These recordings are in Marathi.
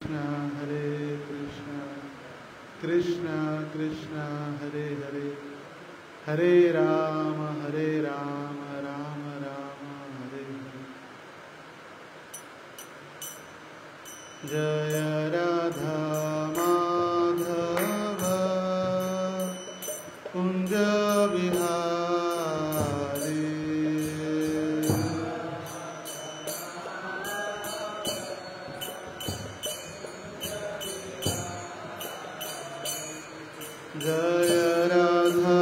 Hare Krishna, Krishna Krishna Hare Hare, Hare Rama, Rama Rama, Hare Hare. Jaya Radha Madhava Kunja Bihari. Jaya Radha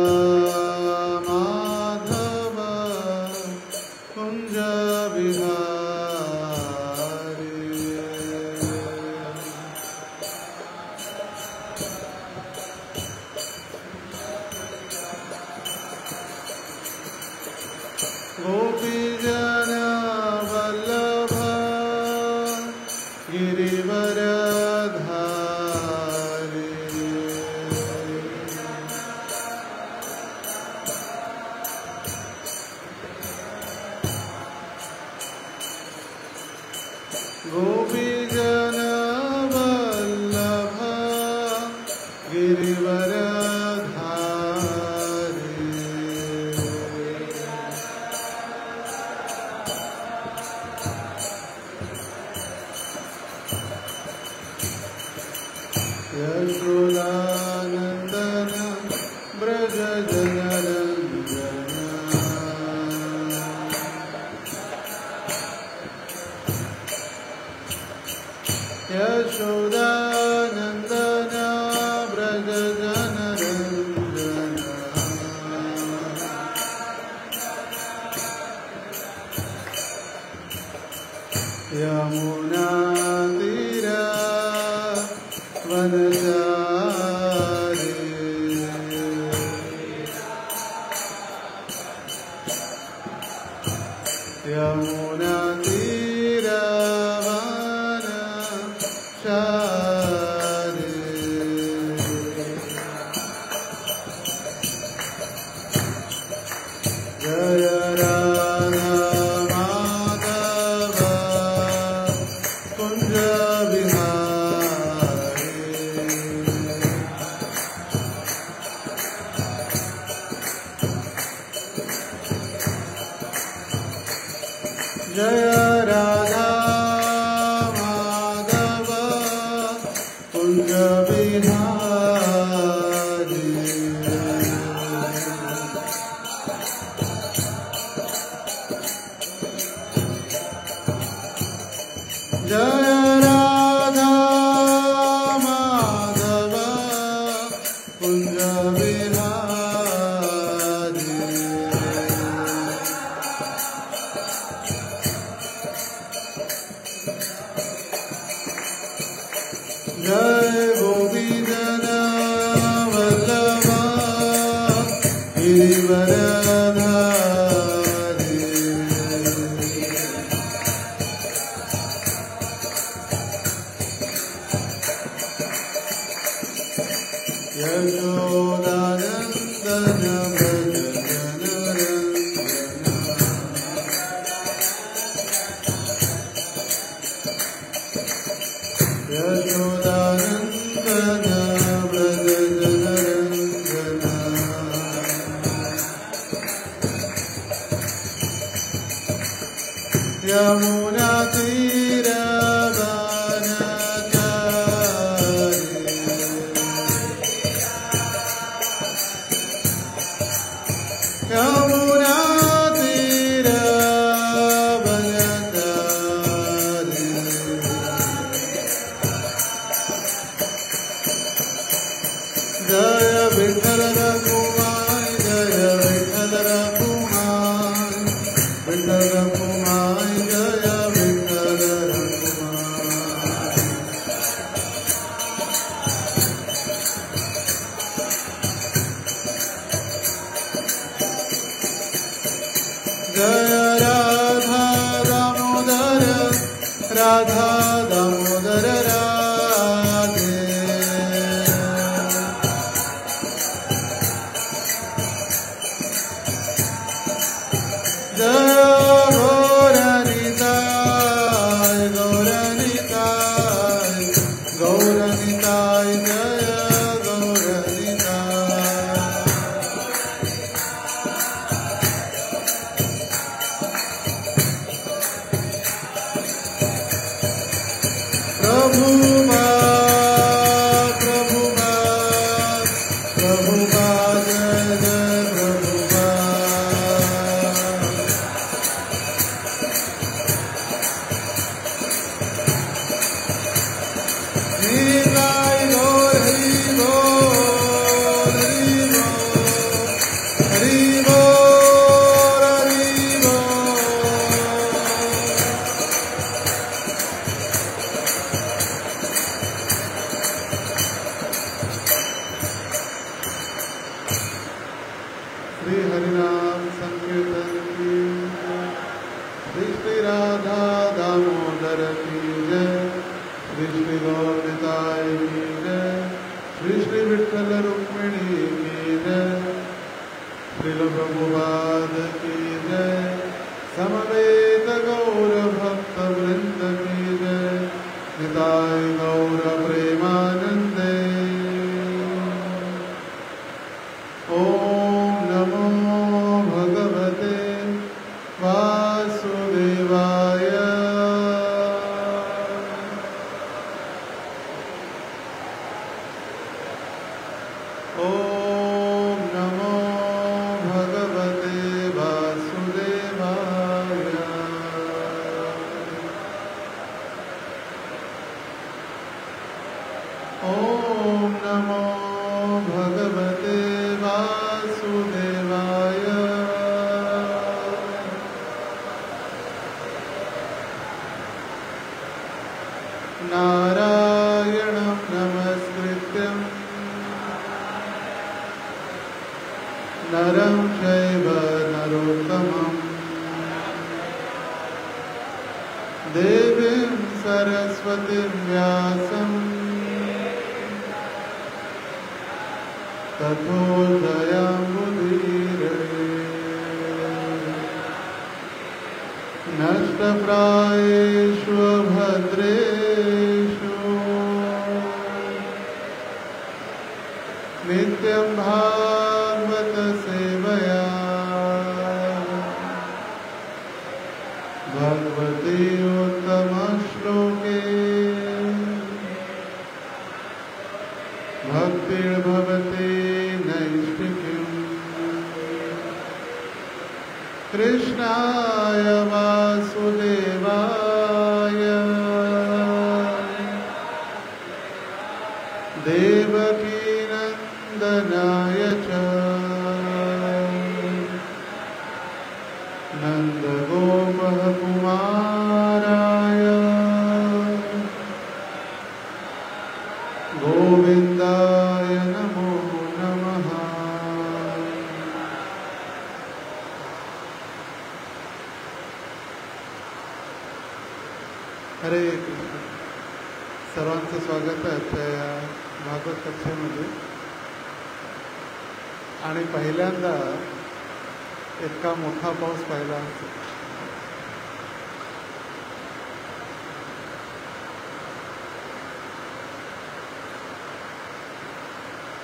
Madhava Kunja Bihari. Gopi Jana Vallabha Girivaradhari. Gopi Jana Vallabha Girivaradhari. Yashodanandana Braja Janarandana. Yashodanandana Braja Janarandana. Yamuna Tira Vanachari. Yamuna Tira Vanachari. Jaya Radha Madhava Kunja Bihari. Jaya Radha Madhava Kunja Bihari. Jaya Radha Madhava Kunja Bihari. Jai Gopi Jana Vallabha Girivaradhari. Yashodanandana Braja Janarandana. Yashodanandana Braja Janarandana. Yamuna Tira Vanachari. Yamuna Tira Vanachari. Jaya Vithala Raghumai, Jaya Vithala Raghumai, Vithala Raghumai, Jaya Vithala Raghumai. Jaya Radha Damodara, Radha Damodara Radhe. Jaya Gauranitai, Gauranitai,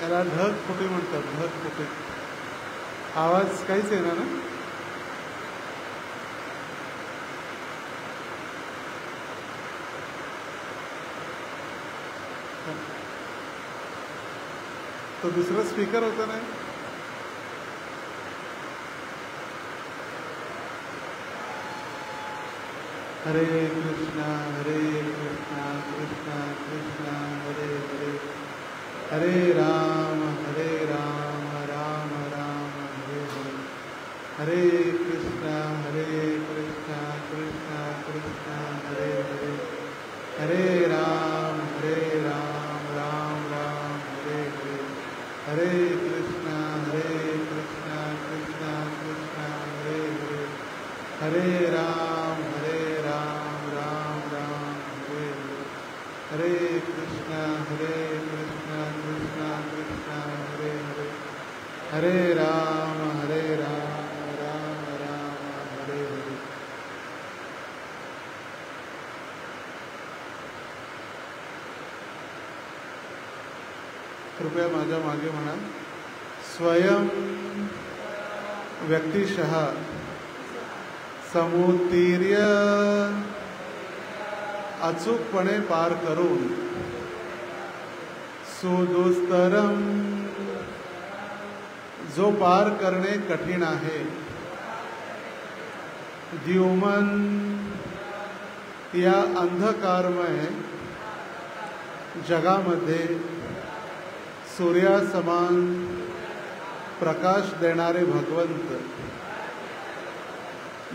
याला ढगफुटी म्हणतात, ढगफुटी. आवाज काहीच येणार ना? तो दुसरा स्पीकर होता ना. हरे कृष्णा कृष्णा कृष्णा हरे हरे, हरे राम राम राम हरे हरे, हरे कृष्णा कृष्णा कृष्णा हरे हरे, हरे राम राम राम हरे हरे, हरे कृष्णा कृष्णा कृष्णा हरे हरे, हरे राम राम राम हरे हरे, हरे कृष्णा कृष्णा कृष्णा हरे हरे, हरे राम राम राम हरे हरे. कृपया माझ्या मागे म्हणा. स्वयं व्यक्तिशः समुत्तीर्य अचूकपणे पार करून सुदुस्तरम, जो पार करणे कठीण आहे, द्युमन, या अंधकारमय जगामध्ये सूर्यासमान प्रकाश देणारे भगवंत,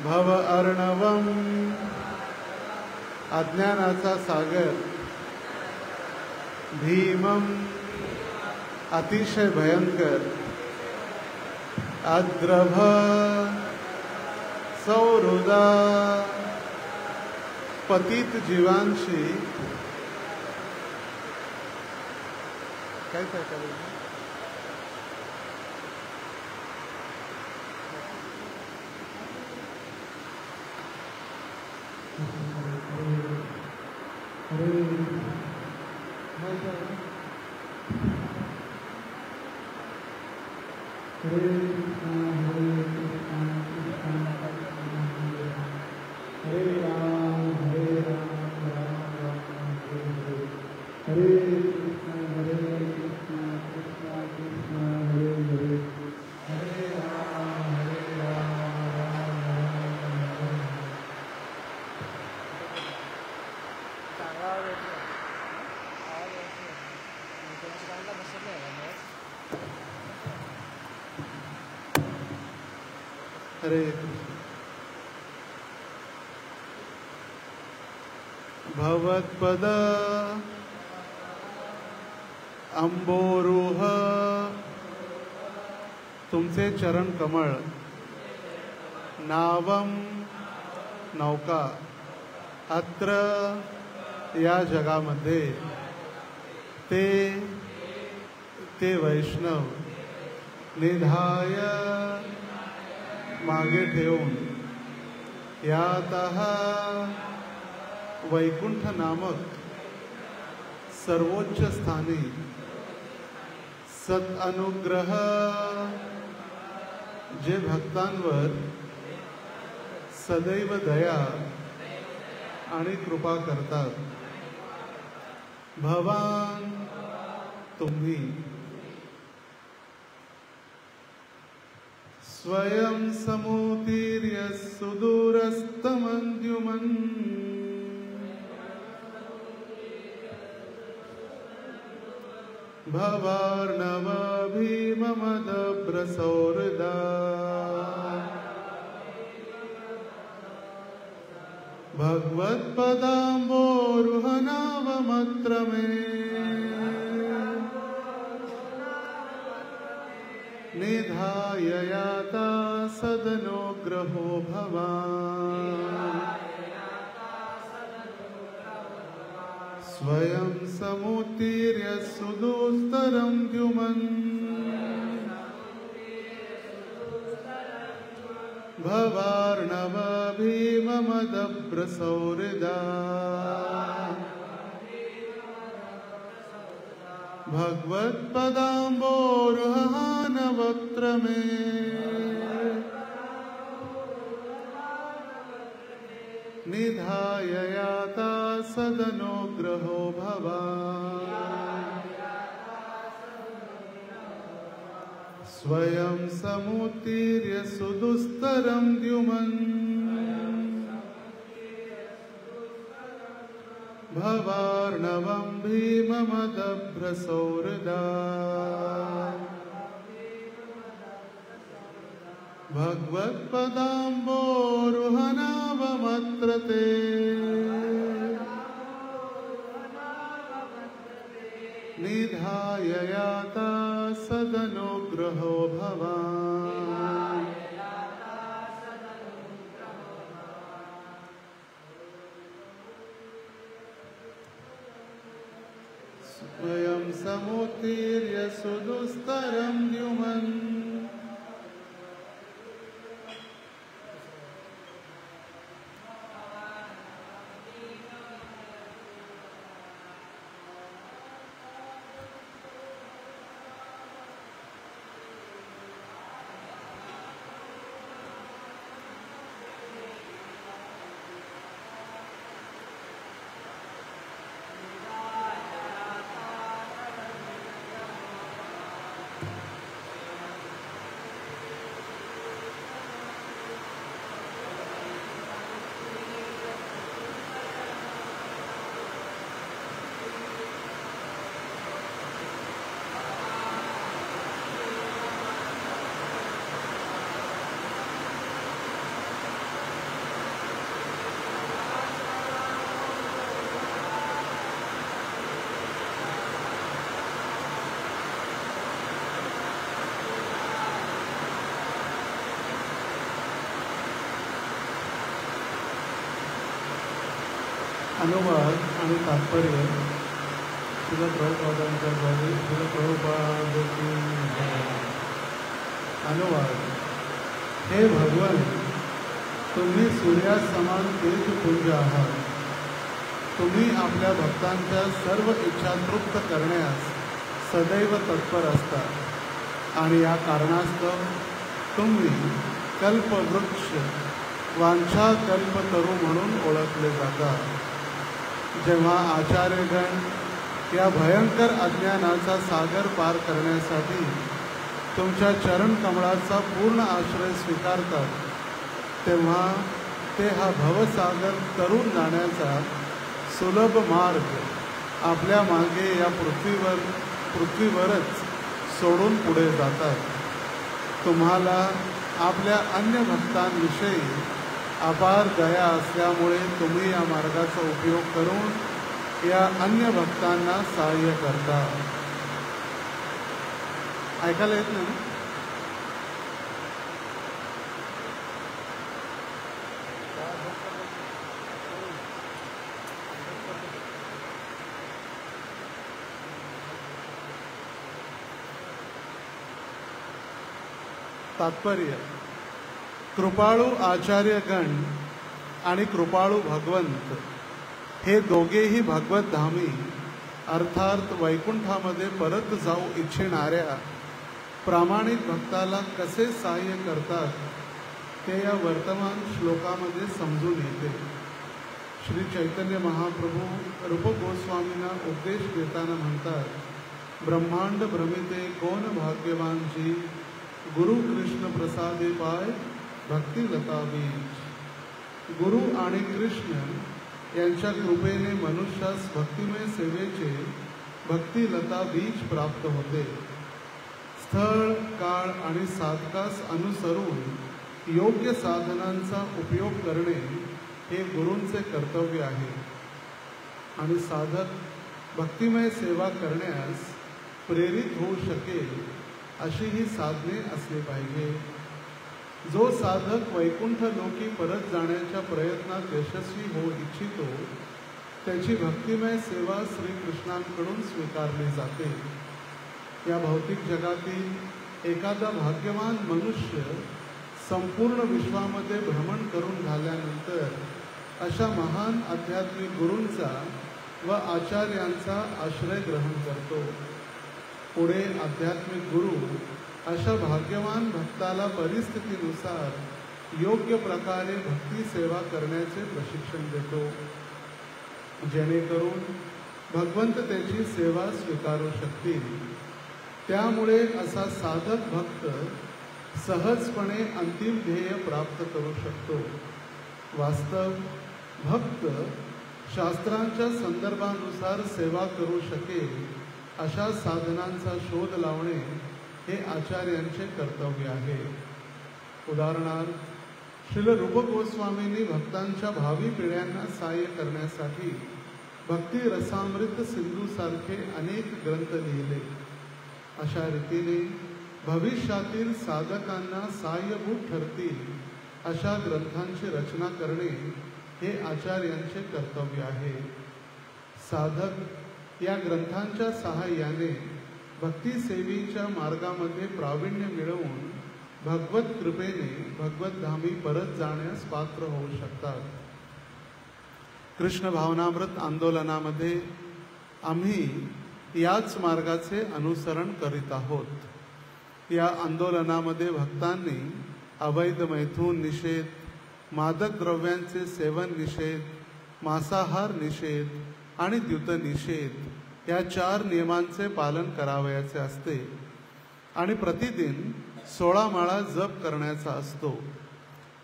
भव अर्णवम, अज्ञानाचा सागर, भीमम, अतिशय भयंकर, अद्रभ, सौहृदा, पतित जीवांशी काय हरे भवत्पद अंबोरुह, तुमचे चरण कमळ, नावम, नौका, अत्र, या जगामध्ये, ते वैष्णव, निधाय, मागे ठेवून, यातः, वैकुंठ नामक सर्वोच्च स्थानी, सत अनुग्रह, जे भक्तांवर सदैव दया आणि कृपा करतात, भवान, तुम्ही, स्वयं समुतीर्य सुदूरस्तमंद्युमन, भवार्णव भीममदभ्रसौहृदा, भगवत्पदाम्बोरुहनावमत्र मे, निधाय याता सदनुग्रहो भवान्, स्वयं समुत्तीर्य सुदुस्तरं द्युमन्, भवार्णव भीममदभ्रसौहृदा, भगवत्पदाम्बोरुहानवक्त्र मे, निधाय याता सदनुग्रहो भवान्, स्वयं समुत्तीर्य सुदुस्तरं द्युमन्, भवार्णवं भीममदभ्रसौहृदा, भगवत्पदाम्बोरुहनावमत्र ते, निधाय याता सदनुग्रहो भवान्, स्वयं समुत्तीर्य सुदुस्तरं द्युमन्, अनुवाद आणि तात्पर्य श्रील प्रभुपादांच्या द्वारे श्रील प्रभुपाद की जय. अनुवाद. हे भगवान, तुम्ही सूर्यासमान तेजपुंज आहात. तुम्ही आपल्या भक्तांच्या सर्व इच्छा तृप्त करण्यास सदैव तत्पर असता आणि या कारणास्तव तुम्ही कल्पवृक्ष, वांछा कल्पतरू म्हणून ओळखले जाता. जेव्हा आचार्यगण या भयंकर अज्ञानाचा सागर पार करण्यासाठी तुमच्या चरण कमळाचा पूर्ण आश्रय स्वीकारतात, तेव्हा ते हा भवसागर तरून जाण्याचा सुलभ मार्ग आपल्या मागे या पृथ्वीवरच सोडून पुढे जातात. तुम्हाला आपल्या अन्य भक्तांविषयी अपार दया असल्यामुळे तुम्ही या मार्गाचा उपयोग करून या अन्य भक्तांना सहाय्य करता. ऐकायला येत नाही? तात्पर्य. कृपाळू आचार्यगण आणि कृपाळू भगवंत हे दोघेही भगवतधामी अर्थात वैकुंठामध्ये परत जाऊ इच्छिणाऱ्या प्रामाणिक भक्ताला कसे सहाय्य करतात ते या वर्तमान श्लोकामध्ये समजून येते. श्री चैतन्य महाप्रभू रूप गोस्वामींना उपदेश देताना म्हणतात, ब्रह्मांड भ्रमिते कोण भाग्यवान जी, गुरु कृष्ण प्रसादे पाय भक्ती लता बीज. गुरु आणि कृष्ण यांच्या कृपेने मनुष्यास भक्तिमय सेवेचे भक्ती लता बीज प्राप्त होते. स्थळ, काळ आणि साधकास अनुसरून योग्य साधनांचा उपयोग करणे हे गुरूंचे कर्तव्य आहे आणि साधक भक्तिमय सेवा करण्यास प्रेरित होऊ शकेल अशी ही साधने असली पाहिजे. जो साधक वैकुंठ लोकी परत जाण्याच्या प्रयत्नात यशस्वी होऊ इच्छितो त्याची भक्तिमय सेवा श्रीकृष्णांकडून स्वीकारली जाते. या भौतिक जगातील एखादा भाग्यवान मनुष्य संपूर्ण विश्वामध्ये भ्रमण करून झाल्यानंतर अशा महान आध्यात्मिक गुरूंचा व आचार्यांचा आश्रय ग्रहण करतो. पुढे आध्यात्मिक गुरु अशा भाग्यवान भक्ताला परिस्थितीनुसार योग्य प्रकारे भक्ती सेवा करण्याचे प्रशिक्षण देतो, जेणेकरून भगवंत त्याची सेवा स्वीकारू शकतील. त्यामुळे असा साधक भक्त सहजपणे अंतिम ध्येय प्राप्त करू शकतो. वास्तव भक्त शास्त्रांच्या संदर्भानुसार सेवा करू शकेल अशा साधनांचा शोध लावणे हे आचार्यांचे कर्तव्य आहे. उदाहरणार्थ, श्रील रूप गोस्वामींनी भक्तांच्या भावी पिढ्यांना सहाय्य करण्यासाठी भक्ती रसामृत सिंधूसारखे अनेक ग्रंथ लिहिले. अशा रीतीने भविष्यातील साधकांना सहाय्यभूत ठरतील अशा ग्रंथांची रचना करणे हे आचार्यांचे कर्तव्य आहे. साधक या ग्रंथांच्या सहाय्याने भक्ती सेवेच्या मार्गामध्ये प्रावीण्य मिळवून भगवत कृपेने भगवतधामी परत जाण्यास पात्र होऊ शकतात. कृष्ण भावनामृत आंदोलनामध्ये आम्ही याच मार्गाचे अनुसरण करीत आहोत. या आंदोलनामध्ये भक्तांनी अवैध मैथून निषेध, मादक द्रव्यांचे सेवन निषेध, मांसाहार निषेध आणि द्युत निषेध या 4 नियमांचे पालन करावयाचे असते आणि प्रतिदिन 16 माळा जप करण्याचा असतो.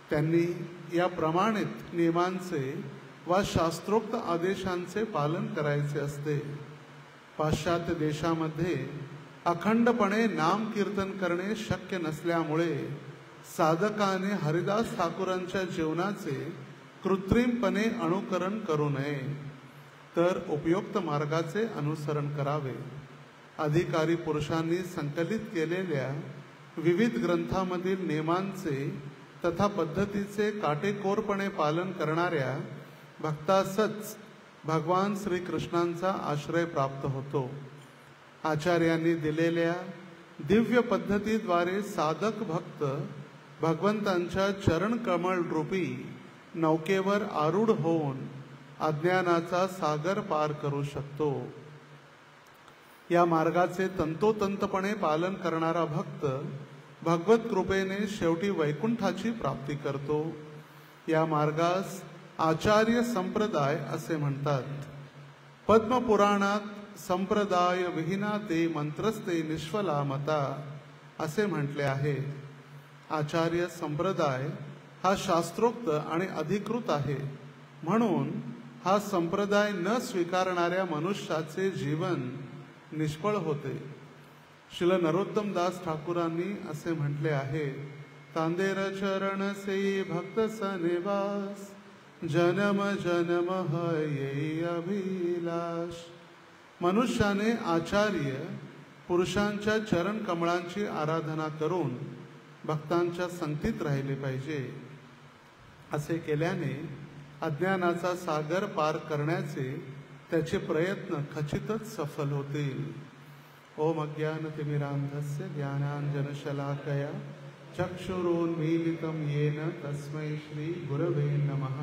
त्यांनी या प्रमाणित नियमांचे वा शास्त्रोक्त आदेशांचे पालन करायचे असते. पाश्चात्य देशामध्ये अखंडपणे नाम कीर्तन करणे शक्य नसल्यामुळे साधकाने हरिदास ठाकूरांच्या जीवनाचे कृत्रिमपणे अनुकरण करू नये, तर उपयुक्त मार्गाचे अनुसरण करावे. अधिकारी पुरुषांनी संकलित केलेल्या विविध ग्रंथांमधील नियमांचे तथा पद्धतीचे काटेकोरपणे पालन करणाऱ्या भक्तासच भगवान श्रीकृष्णांचा आश्रय प्राप्त होतो. आचार्यांनी दिलेल्या दिव्य पद्धतीद्वारे साधक भक्त भगवंतांच्या चरणकमळ रूपी नौकेवर आरूढ होऊन अज्ञानाचा सागर पार करू शकतो. या मार्गाचे तंतोतंतपणे पालन करणारा भक्त भगवत कृपेने शेवटी वैकुंठाची प्राप्ती करतो. या मार्गास आचार्य संप्रदाय असे म्हणतात. पद्मपुराणात संप्रदाय विहीना ते मंत्रस्ते निष्फला मता असे म्हटले आहे. आचार्य संप्रदाय हा शास्त्रोक्त आणि अधिकृत आहे, म्हणून हा संप्रदाय न स्वीकारणाऱ्या मनुष्याचे जीवन निष्फळ होते. श्रील नरोत्तम दास ठाकूरांनी असे म्हटले आहे, तांदेर चरण से भक्त सनिवास जन्म जन्म हये अभिलाष. मनुष्याने आचार्य पुरुषांच्या चरण कमळांची आराधना करून भक्तांच्या संगतीत राहिले पाहिजे. असे केल्याने अज्ञानाचा सागर पार करण्याचे त्याचे प्रयत्न खचितच सफल होतील. ओम अज्ञानतिमिरान्धस्य ज्ञानाञ्जनशलाकया चक्षुरोन्मीलितं येन तस्मै श्री गुरवे नमः.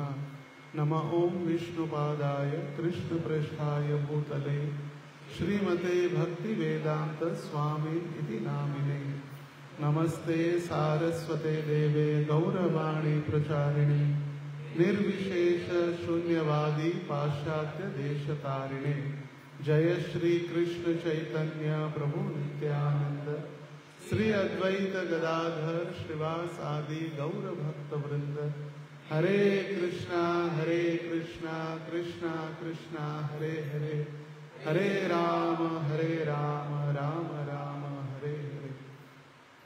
नमः ओम विष्णुपादाय कृष्णपृष्ठाय भूतले श्रीमते भक्तिवेदांत स्वामी इति नामिने. नमस्ते सारस्वते देवे गौरवाणी प्रचारिणे निर्विशेष शून्यवादी पाश्चात्य देशतारिणे. जय श्री कृष्ण चैतन्य प्रभु नित्यानंद श्री अद्वैत गदाधर श्रीवास आदि गौर भक्त वृंद. हरे कृष्णा कृष्णा कृष्णा हरे हरे, हरे राम राम राम हरे हरे.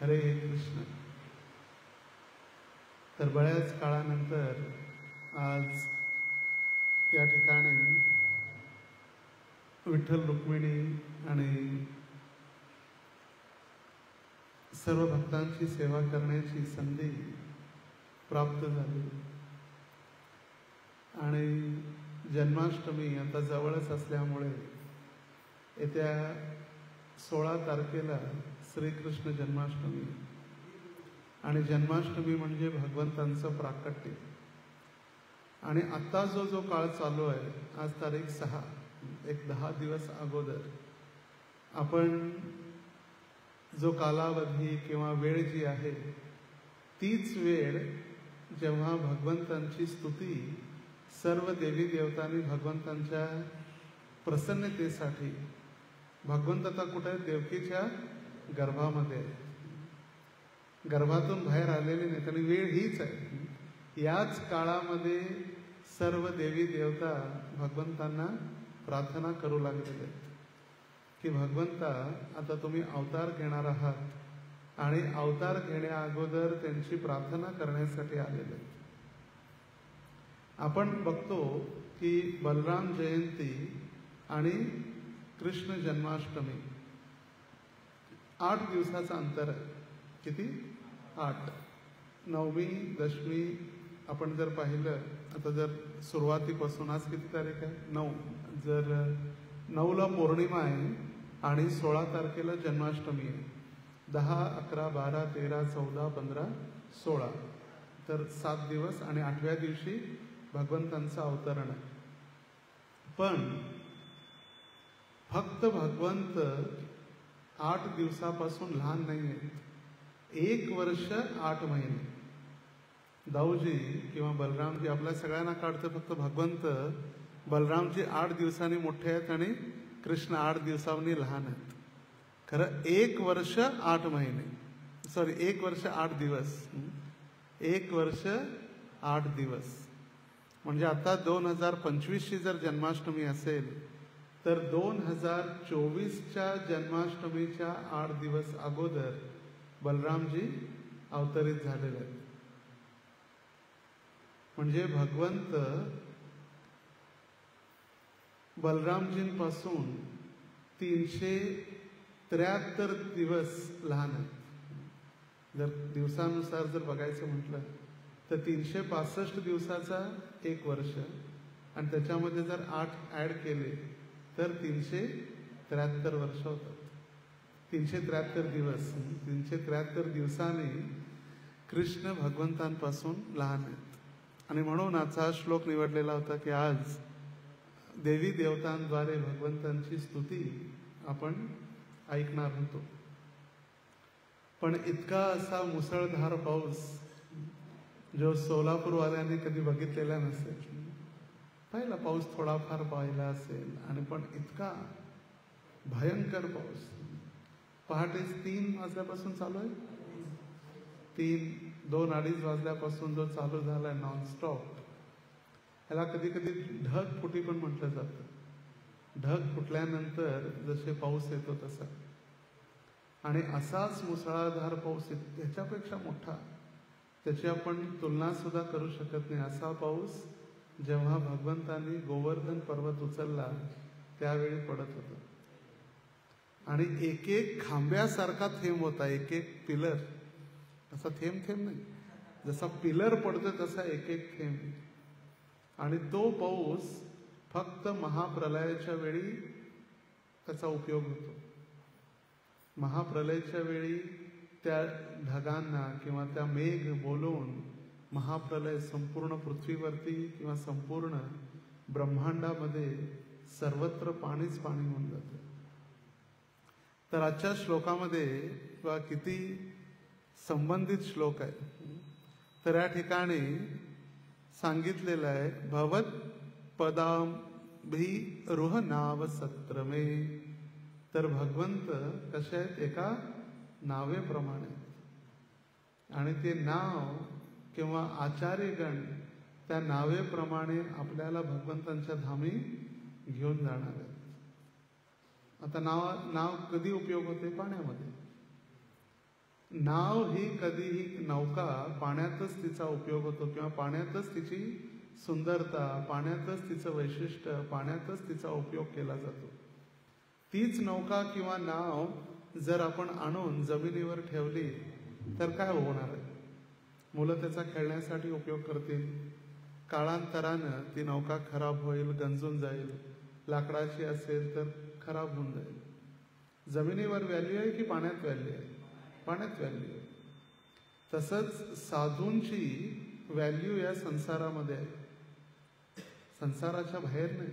हरे कृष्ण. तर बऱ्याच काळानंतर आज या ठिकाणी विठ्ठल रुक्मिणी आणि सर्व भक्तांची सेवा करण्याची संधी प्राप्त झाली. आणि जन्माष्टमी आता जवळच असल्यामुळे येत्या 16 तारखेला श्रीकृष्ण जन्माष्टमी. आणि जन्माष्टमी म्हणजे भगवंतांचं प्राकट्य. आणि आता जो काळ चालू आहे, आज तारीख 6, एक 10 दिवस अगोदर आपण जो कालावधी किंवा वेळ जी आहे, तीच वेळ जेव्हा भगवंतांची स्तुती सर्व देवी देवतांनी भगवंतांच्या प्रसन्नतेसाठी, भगवंत आता कुठे देवकीच्या गर्भामध्ये, गर्भातून बाहेर आलेले नाही, आणि वेळ हीच आहे. याच काळामध्ये सर्व देवी देवता भगवंतांना प्रार्थना करू लागलेले आहेत की भगवंता आता तुम्ही अवतार घेणार आहात, आणि अवतार घेण्या अगोदर त्यांची प्रार्थना करण्यासाठी आलेले आहेत. आपण बघतो की बलराम जयंती आणि कृष्ण जन्माष्टमी 8 दिवसाचं अंतर आहे. किती? 8. नवमी दशमी आपण जर पाहिलं, आता जर सुरुवातीपासून, आज किती तारीख आहे? 9. जर 9ला पौर्णिमा आहे आणि 16 तारखेला जन्माष्टमी आहे. 10, 11, 12, 13, 14, 15, 16, तर 7 दिवस. आणि 8व्या दिवशी भगवंतांचं अवतरण आहे. पण फक्त भगवंत 8 दिवसापासून लहान नाही आहेत. 1 वर्ष 8 महिने. दाऊजी किंवा बलरामजी आपल्या सगळ्यांना काढतं, फक्त भगवंत बलरामजी 8 दिवसांनी मोठे आहेत आणि कृष्ण 8 दिवसांनी लहान आहेत. खरं 1 वर्ष 8 महिने, 1 वर्ष 8 दिवस. 1 वर्ष 8 दिवस म्हणजे आता 2025ची जर जन्माष्टमी असेल तर 2024च्या जन्माष्टमीच्या 8 दिवस अगोदर बलरामजी अवतरित झालेले आहेत. म्हणजे भगवंत बलरामजींपासून 373 दिवस लहान आहेत. जर दिवसानुसार जर बघायचं म्हटलं तर 365 दिवसाचा 1 वर्ष आणि त्याच्यामध्ये जर 8 ॲड केले तर 373 वर्ष होतात. 373 दिवस. 373 दिवसांनी कृष्ण भगवंतांपासून लहान आहेत. आणि म्हणून आजचा श्लोक निवडलेला होता की आज देवी देवतांद्वारे भगवंतांची स्तुती आपण ऐकणार होतो. पण इतका असा मुसळधार पाऊस जो सोलापूरवाल्यांनी कधी बघितलेला नसेल. पहिला पाऊस थोडाफार पाहिला असेल आणि पण इतका भयंकर पाऊस. पहाटे 3 वाजल्यापासून चालू आहे. 2-2:30 वाजल्यापासून जो चालू झालाय नॉनस्टॉप. ह्याला कधी कधी ढग फुटी पण म्हटलं जातं. ढग फुटल्यानंतर जसे पाऊस येतो तसा. आणि असाच मुसळधार पाऊस ह्याच्यापेक्षा मोठा, त्याची आपण तुलना सुद्धा करू शकत नाही असा पाऊस जेव्हा भगवंतांनी गोवर्धन पर्वत उचलला त्यावेळी पडत होता. आणि एक एक खांब्यासारखा थेंब होता. एक एक पिलर. असा थेंब नाही, जसा पिलर पडतो तसा एक एक थेंब. आणि तो पाऊस फक्त महाप्रलयाच्या वेळी त्याचा उपयोग होतो. महाप्रलयाच्या वेळी त्या ढगांना किंवा त्या मेघ बोलवून महाप्रलय संपूर्ण पृथ्वीवरती किंवा संपूर्ण ब्रह्मांडामध्ये सर्वत्र पाणीच पाणी होऊन जातं. तर आजच्या श्लोकामध्ये किंवा किती संबंधित श्लोक आहे. तर या ठिकाणी सांगितलेलं आहे भवत पदांभी रुह नाव सत्रमे. तर भगवंत कसे आहेत? एका नावेप्रमाणे. आणि ते नाव किंवा आचार्यगण त्या नावेप्रमाणे आपल्याला भगवंतांच्या धामी घेऊन जाणार आहेत. आता नाव कधी उपयोग होते? पाण्यामध्ये. नाव ही कधीही नौका पाण्यातच तिचा उपयोग होतो किंवा पाण्यातच तिची सुंदरता, पाण्यातच तिचं वैशिष्ट्य, पाण्यातच तिचा उपयोग केला जातो. तीच नौका किंवा नाव जर आपण आणून जमिनीवर ठेवली तर काय होणार आहे? मुलं त्याचा खेळण्यासाठी उपयोग करतील. काळांतरानं ती नौका खराब होईल, गंजून जाईल. लाकडाची असेल तर खराब होऊन जाईल. जमिनीवर व्हॅल्यू आहे की पाण्यात व्हॅल्यू आहे? पाण्यात व्हॅल्यू आहे. तसंच साधूंची व्हॅल्यू या संसारामध्ये आहे, संसाराच्या बाहेर नाही.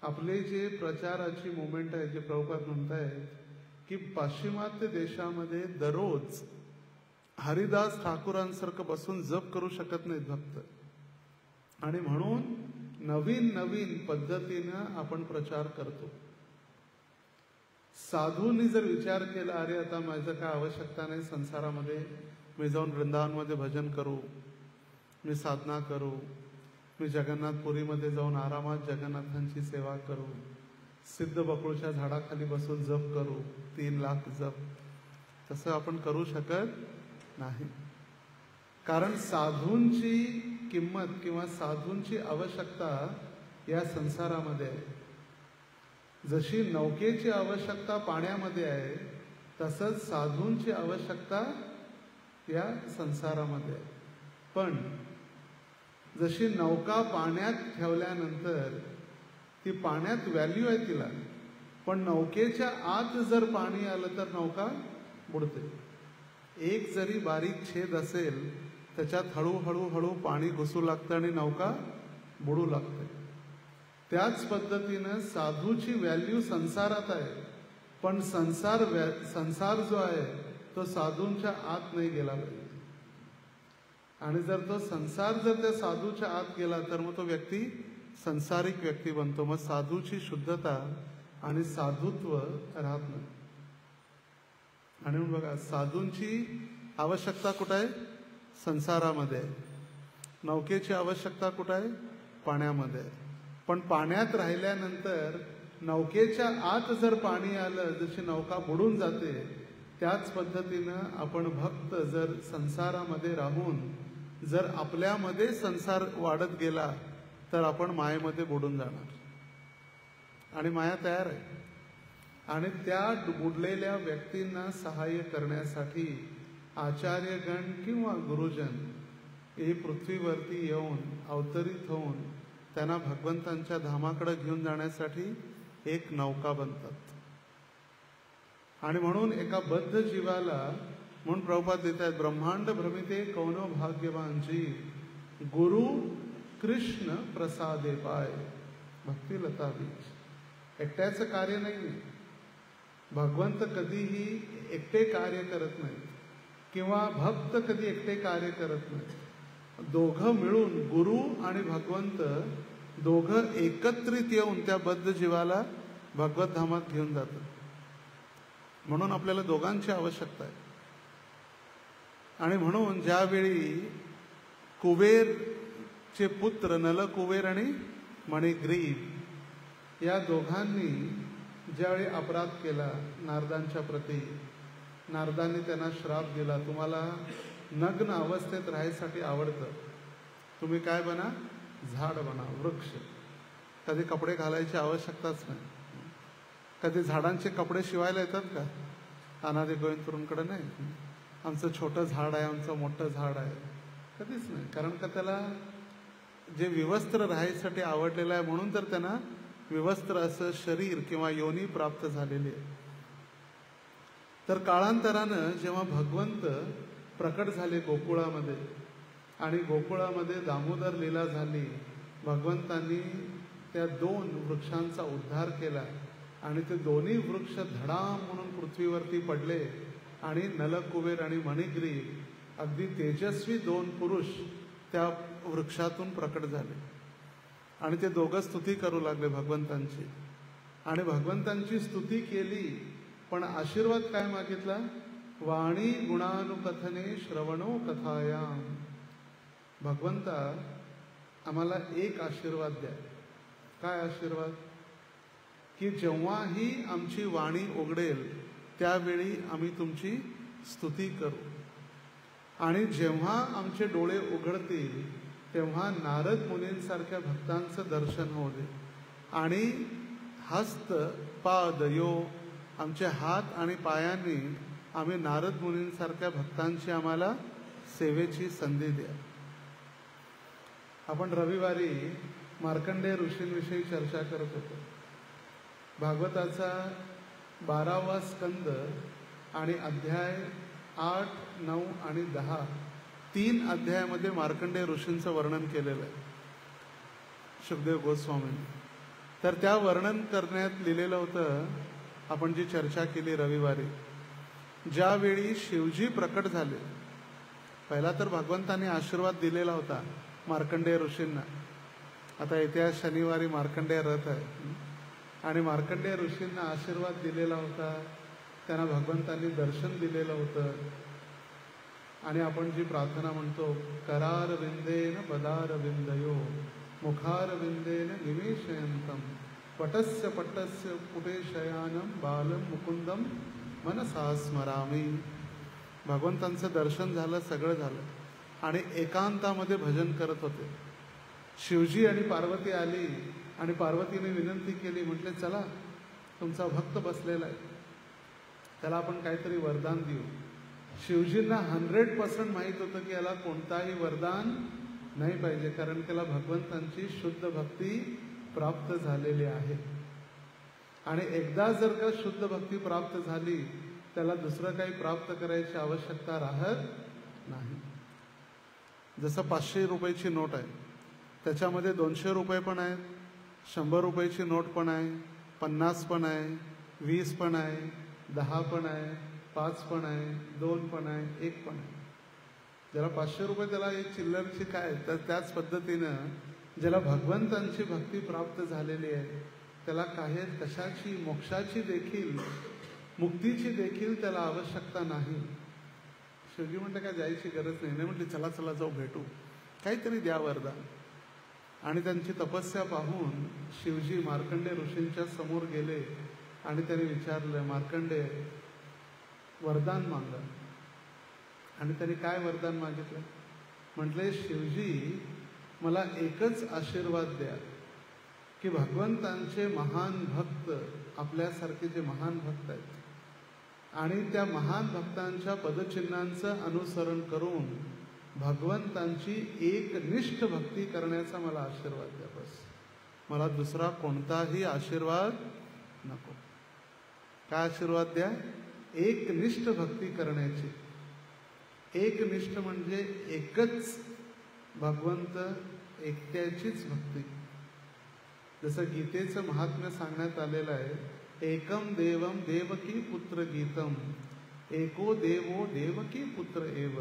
आपले जे प्रचाराची मुवमेंट आहे, जे प्रभुपाद म्हणतायत की पाश्चिमात्य देशामध्ये दररोज हरिदास ठाकूरांसारखं बसून जप करू शकत नाहीत भक्त. आणि म्हणून नवीन नवीन पद्धतीनं आपण प्रचार करतो. साधूंनी जर विचार केला, अरे आता माझं काय आवश्यकता नाही संसारामध्ये, मी जाऊन वृंदावनमध्ये भजन करू, मी साधना करू, मी जगन्नाथपुरीमध्ये जाऊन आरामात जगन्नाथांची सेवा करू, सिद्ध बकुळच्या झाडाखाली बसून जप करू, 3 लाख जप. तसं आपण करू शकत नाही. कारण साधूंची किंमत किंवा साधूंची आवश्यकता या संसारामध्ये आहे. जशी नौकेची आवश्यकता पाण्यामध्ये आहे तसंच साधूंची आवश्यकता या संसारामध्ये आहे. पण जशी नौका पाण्यात ठेवल्यानंतर ती पाण्यात व्हॅल्यू आहे तिला, पण नौकेच्या आत जर पाणी आलं तर नौका बुडते. एक जरी बारीक छेद असेल त्याच्यात हळूहळू पाणी घुसू लागतं आणि नौका बुडू लागते. त्याच पद्धतीनं साधूची व्हॅल्यू संसारात आहे, पण संसार जो आहे तो साधूंच्या आत नाही गेला पाहिजे. आणि जर तो संसार जर त्या साधूच्या आत गेला तर मग तो व्यक्ती संसारिक व्यक्ती बनतो. मग साधूची शुद्धता आणि साधुत्व राहत नाही. आणि मग बघा, साधूंची आवश्यकता कुठं आहे? संसारामध्ये आहे. नौकेची आवश्यकता कुठं आहे? पाण्यामध्ये आहे. पण पाण्यात राहिल्यानंतर नौकेच्या आत जर पाणी आलं, जशी नौका बुडून जाते, त्याच पद्धतीनं आपण भक्त जर संसारामध्ये राहून जर आपल्यामध्ये संसार वाढत गेला तर आपण मायेमध्ये बुडून जाणार. आणि माया तयार आहे. आणि त्या बुडलेल्या व्यक्तींना सहाय्य करण्यासाठी आचार्यगण किंवा गुरुजन हे पृथ्वीवरती येऊन अवतरित होऊन त्यांना भगवंतांच्या धामाकडे घेऊन जाण्यासाठी एक नौका बनतात. आणि म्हणून एका बद्ध जीवाला, म्हणून प्रभुपाद देत आहेत, ब्रह्मांड भ्रमिते कौनो भाग्यवान जीव, गुरु कृष्ण प्रसादे पाय. भक्ती लता बीज. एकट्याचं कार्य नाही. भगवंत कधीही एकटे कार्य करत नाहीत किंवा भक्त कधी एकटे कार्य करत नाहीत. दोघं मिळून, गुरु आणि भगवंत दोघं एकत्रित येऊन त्या बद्ध जीवाला भगवत धामात घेऊन जातात. म्हणून आपल्याला दोघांची आवश्यकता आहे. आणि म्हणून ज्यावेळी कुबेरचे पुत्र नलकुबेर आणि मणिग्रीव या दोघांनी ज्यावेळी अपराध केला नारदांच्या प्रती, नारदांनी त्यांना श्राप दिला, तुम्हाला नग्न अवस्थेत राहायसाठी आवडतं, तुम्ही काय बना, झाड बना, वृक्ष. कधी कपडे घालायची आवश्यकताच नाही. कधी झाडांचे कपडे शिवायला येतात का? अनादी गोविंदपुरांकडे नाही. आमचं छोटं झाड आहे, आमचं मोठं झाड आहे, कधीच नाही. कारण का त्याला जे विवस्त्र राहायसाठी आवडलेलं आहे म्हणून तर त्यांना विवस्त्र असं शरीर किंवा योनी प्राप्त झालेली आहे. तर काळांतरानं जेव्हा भगवंत प्रकट झाले गोकुळामध्ये आणि गोकुळामध्ये दामोदर लीला झाली, भगवंतांनी त्या 2 वृक्षांचा उद्धार केला आणि ते दोन्ही वृक्ष धडाम म्हणून पृथ्वीवरती पडले आणि नलकुबेर आणि मणिग्रीव अगदी तेजस्वी 2 पुरुष त्या वृक्षातून प्रकट झाले. आणि ते दोघं स्तुती करू लागले भगवंतांची. आणि भगवंतांची स्तुती केली, पण आशीर्वाद काय मागितला? वाणी गुणानुकथने श्रवणो कथायाम. भगवंता आम्हाला एक आशीर्वाद द्या. काय आशीर्वाद? की जेव्हाही आमची वाणी उघडेल त्यावेळी आम्ही तुमची स्तुती करू, आणि जेव्हा आमचे डोळे उघडतील तेव्हा नारद मुनींसारख्या भक्तांचं दर्शन होऊ दे, आणि हस्त पाद यो, आमचे हात आणि पायांनी आम्ही नारद मुनींसारख्या भक्तांची आम्हाला सेवेची संधी द्या. आपण रविवारी मार्कंडेय ऋषींविषयी चर्चा करत होतो. भागवताचा 12वा स्कंद आणि अध्याय 8, 9 आणि 10 3 अध्यायामध्ये मार्कंडेय ऋषींचं वर्णन केलेलं आहे शुकदेव गोस्वामींनी. तर त्या वर्णन करण्यात लिहिलेलं होतं, आपण जी चर्चा केली रविवारी, ज्यावेळी शिवजी प्रकट झाले. पहिला तर भगवंतांनी आशीर्वाद दिलेला होता मार्कंडेय ऋषींना. आता येत्या शनिवारी मार्कंडेय रथ आहे आणि मार्कंडेय ऋषींना आशीर्वाद दिलेला होता, त्यांना भगवंतांनी दर्शन दिलेलं होतं. आणि आपण जी प्रार्थना म्हणतो, करार विंदेन पदार विंदयो मुखार विंदेन निमेशयंतम पटस्य पटस्य पुटेशयानम बालम मुकुंदम मनसा स्मरामी. भगवंतांचं दर्शन झालं, सगळं झालं, आणि एकांतामध्ये भजन करत होते. शिवजी आणि पार्वती आली आणि पार्वतीने विनंती केली, म्हटले चला तुमचा भक्त बसलेला आहे, त्याला आपण काहीतरी वरदान देऊ. शिवजींना 100% माहीत होतं की याला कोणताही वरदान नाही पाहिजे, कारण त्याला भगवंतांची शुद्ध भक्ती प्राप्त झालेली आहे. आणि एकदा जर का शुद्ध भक्ती प्राप्त झाली त्याला दुसरं काही प्राप्त करायची आवश्यकता राहत नाही. जसं 500 रुपयाची नोट आहे, त्याच्यामध्ये 200 रुपये पण आहेत, 100 रुपयाची नोट पण आहे, 50 पण आहे, 20 पण आहे, 10 पण आहे, 5 पण आहे, 2 पण आहे, 1 पण आहे. ज्याला 500 रुपये त्याला एक चिल्लरची काय, तर त्याच पद्धतीनं ज्याला भगवंतांची भक्ती प्राप्त झालेली आहे त्याला काही कशाची, मोक्षाची देखील, मुक्तीची देखील त्याला आवश्यकता नाही. शिवजी म्हणतं काय जायची गरज नाही. म्हटली चला चला जाऊ, भेटू, काहीतरी द्या वरदान. आणि त्यांची तपस्या पाहून शिवजी मार्कंडेय ऋषींच्या समोर गेले आणि त्यांनी विचारलं, मार्कंडेय वरदान मागलं. आणि त्यांनी काय वरदान मागितलं? म्हटले, शिवजी मला एकच आशीर्वाद द्या की भगवंतांचे महान भक्त, आपल्यासारखे जे महान भक्त आहेत आणि त्या महान भक्तांच्या पदचिन्हांचं अनुसरण करून भगवंतांची एकनिष्ठ भक्ती करण्याचा मला आशीर्वाद द्या बस. मला दुसरा कोणताही आशीर्वाद नको. काय आशीर्वाद द्या? एकनिष्ठ भक्ती करण्याची. एकनिष्ठ म्हणजे एकच भगवंत, एकट्याचीच भक्ती. जसं गीतेचं महात्म्य सांगण्यात आलेलं आहे, एकम देवम देवकी पुत्र गीतम, एको देवो देवकी पुत्र एव,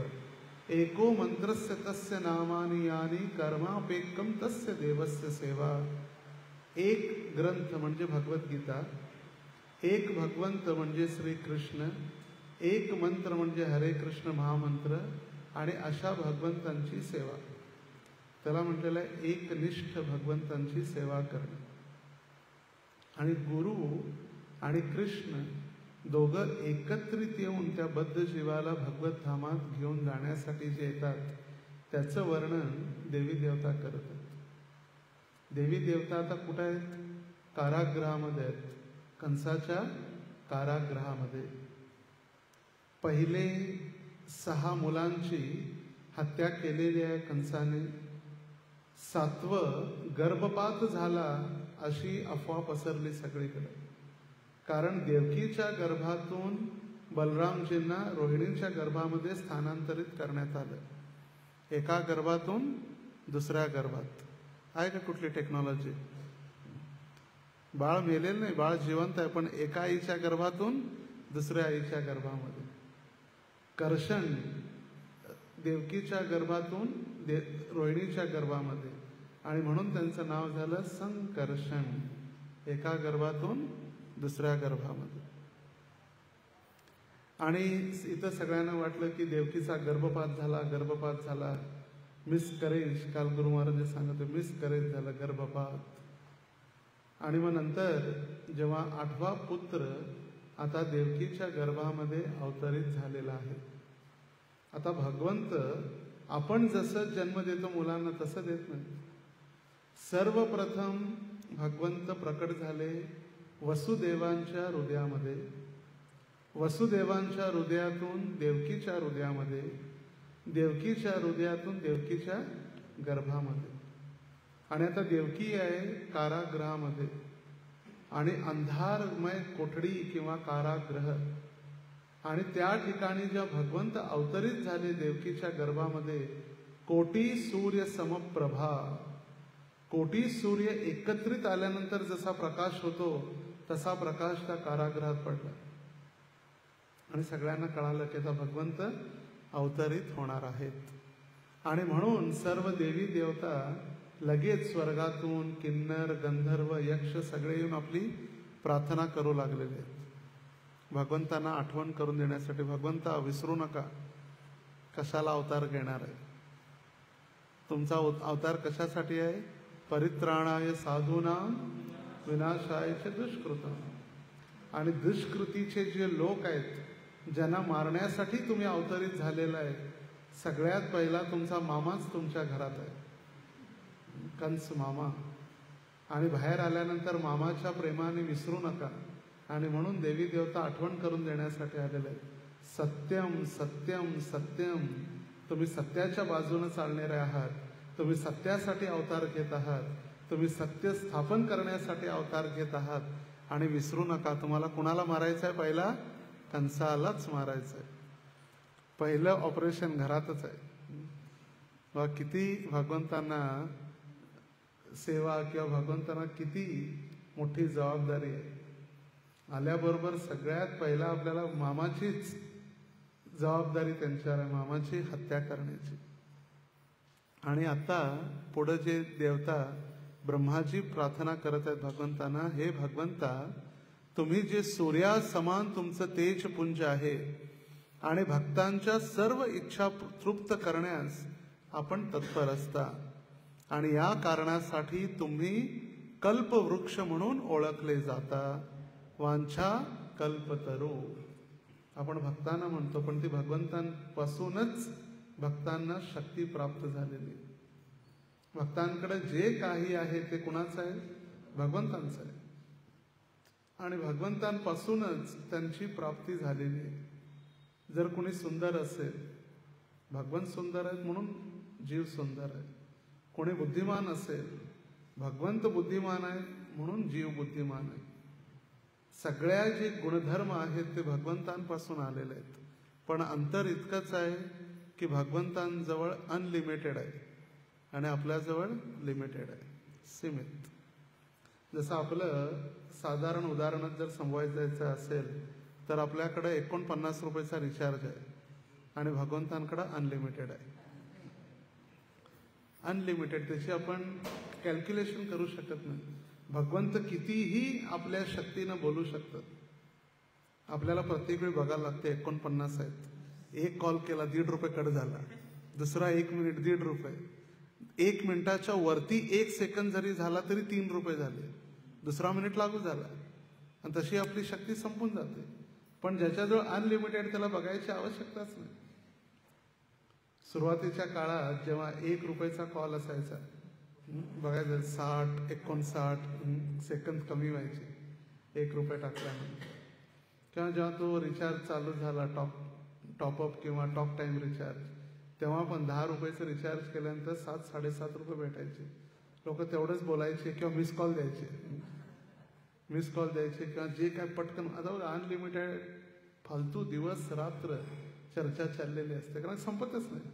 एको मंत्रस्य तस्य नामानि यानी कर्मापेकम तस्य देवस्य सेवा. एक ग्रंथ म्हणजे भगवद्गीता, एक भगवंत म्हणजे श्रीकृष्ण, एक मंत्र म्हणजे हरे कृष्ण महामंत्र, आणि अशा भगवंतांची सेवा. त्याला म्हटलेलं आहे एकनिष्ठ भगवंतांची सेवा करणं. आणि गुरु आणि कृष्ण दोघं एकत्रित येऊन त्या बद्ध जीवाला भगवत धामात घेऊन जाण्यासाठी जे येतात त्याचं वर्णन देवी देवता करतात. देवी देवता आता कुठे आहेत? कारागृहामध्ये आहेत, कंसाच्या कारागृहामध्ये. पहिले 6 मुलांची हत्या केलेली आहे कंसाने. 7वं गर्भपात झाला अशी अफवा पसरली सगळीकडे. कारण देवकीच्या गर्भातून बलरामजींना रोहिणीच्या गर्भामध्ये स्थानांतरित करण्यात आलं. एका गर्भातून दुसऱ्या गर्भात. आहे का कुठली टेक्नॉलॉजी? बाळ मेलेलं नाही, बाळ जिवंत आहे, पण एका आईच्या गर्भातून दुसऱ्या आईच्या गर्भामध्ये. कर्षण देवकीच्या गर्भातून रोहिणीच्या गर्भामध्ये, आणि म्हणून त्यांचं नाव झालं संकर्षण. एका गर्भातून दुसऱ्या गर्भामध्ये. आणि इथं सगळ्यांना वाटलं की देवकीचा गर्भपात झाला, मिसकरेज. काल गुरु महाराज सांगत होते, मिसकरेज झाला, गर्भपात. आणि मग नंतर जेव्हा 8वा पुत्र आता देवकीच्या गर्भामध्ये अवतरित झालेला आहे. आता भगवंत आपण जसं जन्म देतो मुलांना तसं देत नाही. सर्वप्रथम भगवंत प्रकट झाले वसुदेवांच्या हृदयामध्ये, वसुदेवांच्या हृदयातून देवकीच्या हृदयामध्ये, देवकीच्या हृदयातून देवकीच्या गर्भामध्ये. आणि आता देवकी आहे कारागृहामध्ये, आणि अंधारमय कोठडी किंवा कारागृह. आणि त्या ठिकाणी ज्या भगवंत अवतरित झाले देवकीच्या गर्भामध्ये, कोटी सूर्य समप्रभा. कोटी सूर्य एकत्रित आल्यानंतर जसा प्रकाश होतो तसा प्रकाश त्या कारागृहात पडला. आणि सगळ्यांना कळालं की आता भगवंत अवतरित होणार आहेत. आणि म्हणून सर्व देवी देवता लगेच स्वर्गातून किन्नर, गंधर्व, यक्ष सगळे येऊन आपली प्रार्थना करू लागलेले आहेत. भगवंतांना आठवण करून देण्यासाठी, भगवंता विसरू नका कशाला अवतार घेणार आहे. तुमचा अवतार कशासाठी आहे? परित्राणाय साधूनां विनाशाय च दुष्कृतां. आणि दुष्कृतीचे जे लोक आहेत, ज्यांना मारण्यासाठी तुम्ही अवतरित झालेला आहे, सगळ्यात पहिला तुमचा मामाच तुमच्या घरात आहे, कंस मामा. आणि बाहेर आल्यानंतर मामाच्या प्रेमाने विसरू नका. आणि म्हणून देवी देवता आठवण करून देण्यासाठी आलेले आहेत. सत्यम सत्यम सत्यम. तुम्ही सत्याच्या बाजूने चालणारे आहात. तुम्ही सत्यासाठी अवतार घेत आहात. तुम्ही सत्य स्थापन करण्यासाठी अवतार घेत आहात. आणि विसरू नका, तुम्हाला कुणाला मारायचं आहे? पहिला कंसालाच मारायचं आहे. पहिलं ऑपरेशन घरातच आहे. किती भगवंतांना सेवा किंवा भगवंतांना किती मोठी जबाबदारी आहे. आल्याबरोबर सगळ्यात पहिला आपल्याला मामाचीच जबाबदारी त्यांच्यावर आहे, मामाची हत्या करण्याची. आणि आता पुढे जे देवता ब्रह्माजी प्रार्थना करत आहेत भगवंतांना, हे भगवंता, तुम्ही जे सूर्यासमान तुमचं तेज पुंज आहे आणि भक्तांच्या सर्व इच्छा तृप्त करण्यास आपण तत्पर असता. आणि या कारणासाठी तुम्ही कल्पवृक्ष म्हणून ओळखले जाता. वांछा कल्पतरू. आपण भक्तांना म्हणतो, पण ती भगवंतांपासूनच भक्तांना शक्ती प्राप्त झालेली. भक्तांकडे जे काही आहे ते कुणाचं आहे? भगवंतांचं आहे. आणि भगवंतांपासूनच त्यांची प्राप्ती झालेली आहे. जर कुणी सुंदर असेल, भगवंत सुंदर आहेत म्हणून जीव सुंदर आहे. कोणी बुद्धिमान असेल भगवंत बुद्धिमान आहे म्हणून जीव बुद्धिमान आहे. सगळ्या जे गुणधर्म आहेत ते भगवंतांपासून आलेले आहेत, पण अंतर इतकंच आहे की भगवंतांजवळ अनलिमिटेड आहे आणि आपल्याजवळ लिमिटेड आहे, सीमित. जसं आपलं साधारण उदाहरणात जर समजायचं असेल तर आपल्याकडे 49 रुपयाचा रिचार्ज आहे आणि भगवंतांकडे अनलिमिटेड आहे. अनलिमिटेड, त्याची आपण कॅल्क्युलेशन करू शकत नाही. भगवंत कितीही आपल्या शक्तीनं बोलू शकतात. आपल्याला प्रत्येक वेळी बघायला लागते 49 आहेत. एक कॉल केला 1.5 रुपये कट झाला, दुसरा 1 मिनिट 1.5 रुपये, 1 मिनिटाच्या वरती 1 सेकंद जरी झाला तरी 3 रुपये झाले, दुसरा मिनिट लागू झाला, आणि तशी आपली शक्ती संपून जाते. पण ज्याच्याजवळ अनलिमिटेड त्याला बघायची आवश्यकताच नाही. सुरुवातीच्या काळात जेव्हा 1 रुपयाचा कॉल असायचा, बघायचं 60 59 सेकंद कमी व्हायचे 1 रुपये टाकल्यानंतर. किंवा जेव्हा तो रिचार्ज चालू झाला, टॉपअप किंवा टॉक टाइम रिचार्ज, तेव्हा पण 10 रुपयाचं रिचार्ज केल्यानंतर 7-7.5 रुपये भेटायचे. लोक तेवढंच बोलायचे किंवा मिस कॉल द्यायचे किंवा जे काय पटकन. आता अनलिमिटेड फालतू दिवस रात्र चर्चा चाललेली असते, कारण संपतच नाही.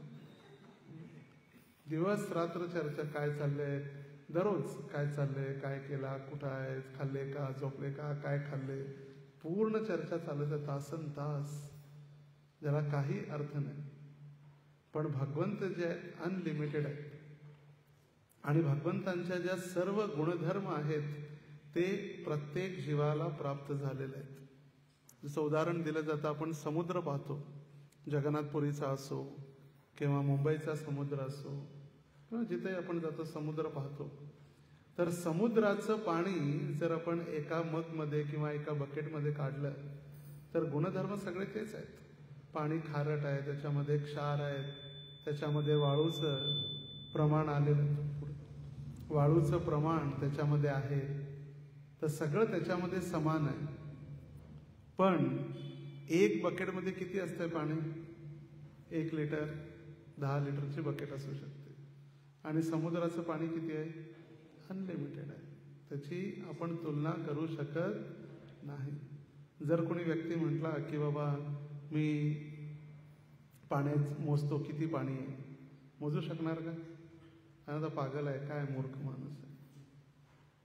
दिवस रात्र चर्चा, काय चाललंय दररोज, काय चाललंय, काय केला, कुठं आहे, खाल्ले का, झोपले का, काय खाल्ले, पूर्ण चर्चा चालत आहे तासन तास, ज्याला काही अर्थ नाही. पण भगवंत जे अनलिमिटेड आहे आणि भगवंतांच्या ज्या सर्व गुणधर्म आहेत ते प्रत्येक जीवाला प्राप्त झालेले आहेत. जसं उदाहरण दिलं जातं, आपण समुद्र पाहतो, जगन्नाथपुरीचा असो किंवा मुंबईचा समुद्र असो किंवा जिथे आपण जातो समुद्र पाहतो, तर समुद्राचं पाणी जर आपण एका मगमध्ये किंवा एका बकेटमध्ये काढलं तर गुणधर्म सगळे तेच आहेत. पाणी खारट आहे, त्याच्यामध्ये क्षार आहेत, त्याच्यामध्ये वाळूचं प्रमाण आलेलं, वाळूचं प्रमाण त्याच्यामध्ये आहे, तर सगळं त्याच्यामध्ये समान आहे. पण एक बकेटमध्ये किती असतंय पाणी? 1 लिटर 10 लिटरची बकेट असू शकते. आणि समुद्राचं पाणी किती आहे? अनलिमिटेड आहे. त्याची आपण तुलना करू शकत नाही. जर कोणी व्यक्ती म्हटला की बाबा मी पाण्यात मोजतो, किती पाणी आहे, मोजू शकणार का? आता पागल आहे, काय मूर्ख माणूस आहे.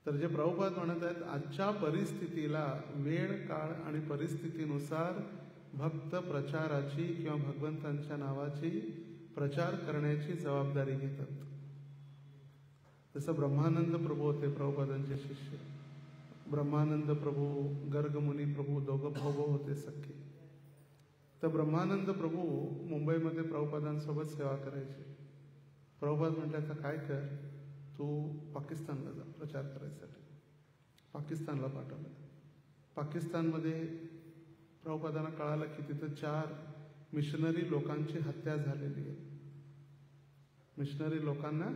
तर जे प्रभुपाद म्हणत आहेत, आजच्या परिस्थितीला वेळ, काळ आणि परिस्थितीनुसार भक्त प्रचाराची किंवा भगवंतांच्या नावाची प्रचार करण्याची जबाबदारी घेतात. जसं ब्रह्मानंद प्रभू होते प्रभुपादांचे शिष्य. ब्रह्मानंद प्रभू, गर्गमुनी प्रभू दोघं भाऊ होते सख्खे. तर ब्रह्मानंद प्रभू मुंबईमध्ये प्रभुपादांसोबत सेवा करायचे. प्रभुपाद म्हटलं आता काय कर, तू पाकिस्तानला जा प्रचार करायसाठी. पाकिस्तानला पाठवलं. पाकिस्तानमध्ये प्रभुपादांना कळालं की तिथं 4 मिशनरी लोकांची हत्या झालेली आहे. मिशनरी लोकांना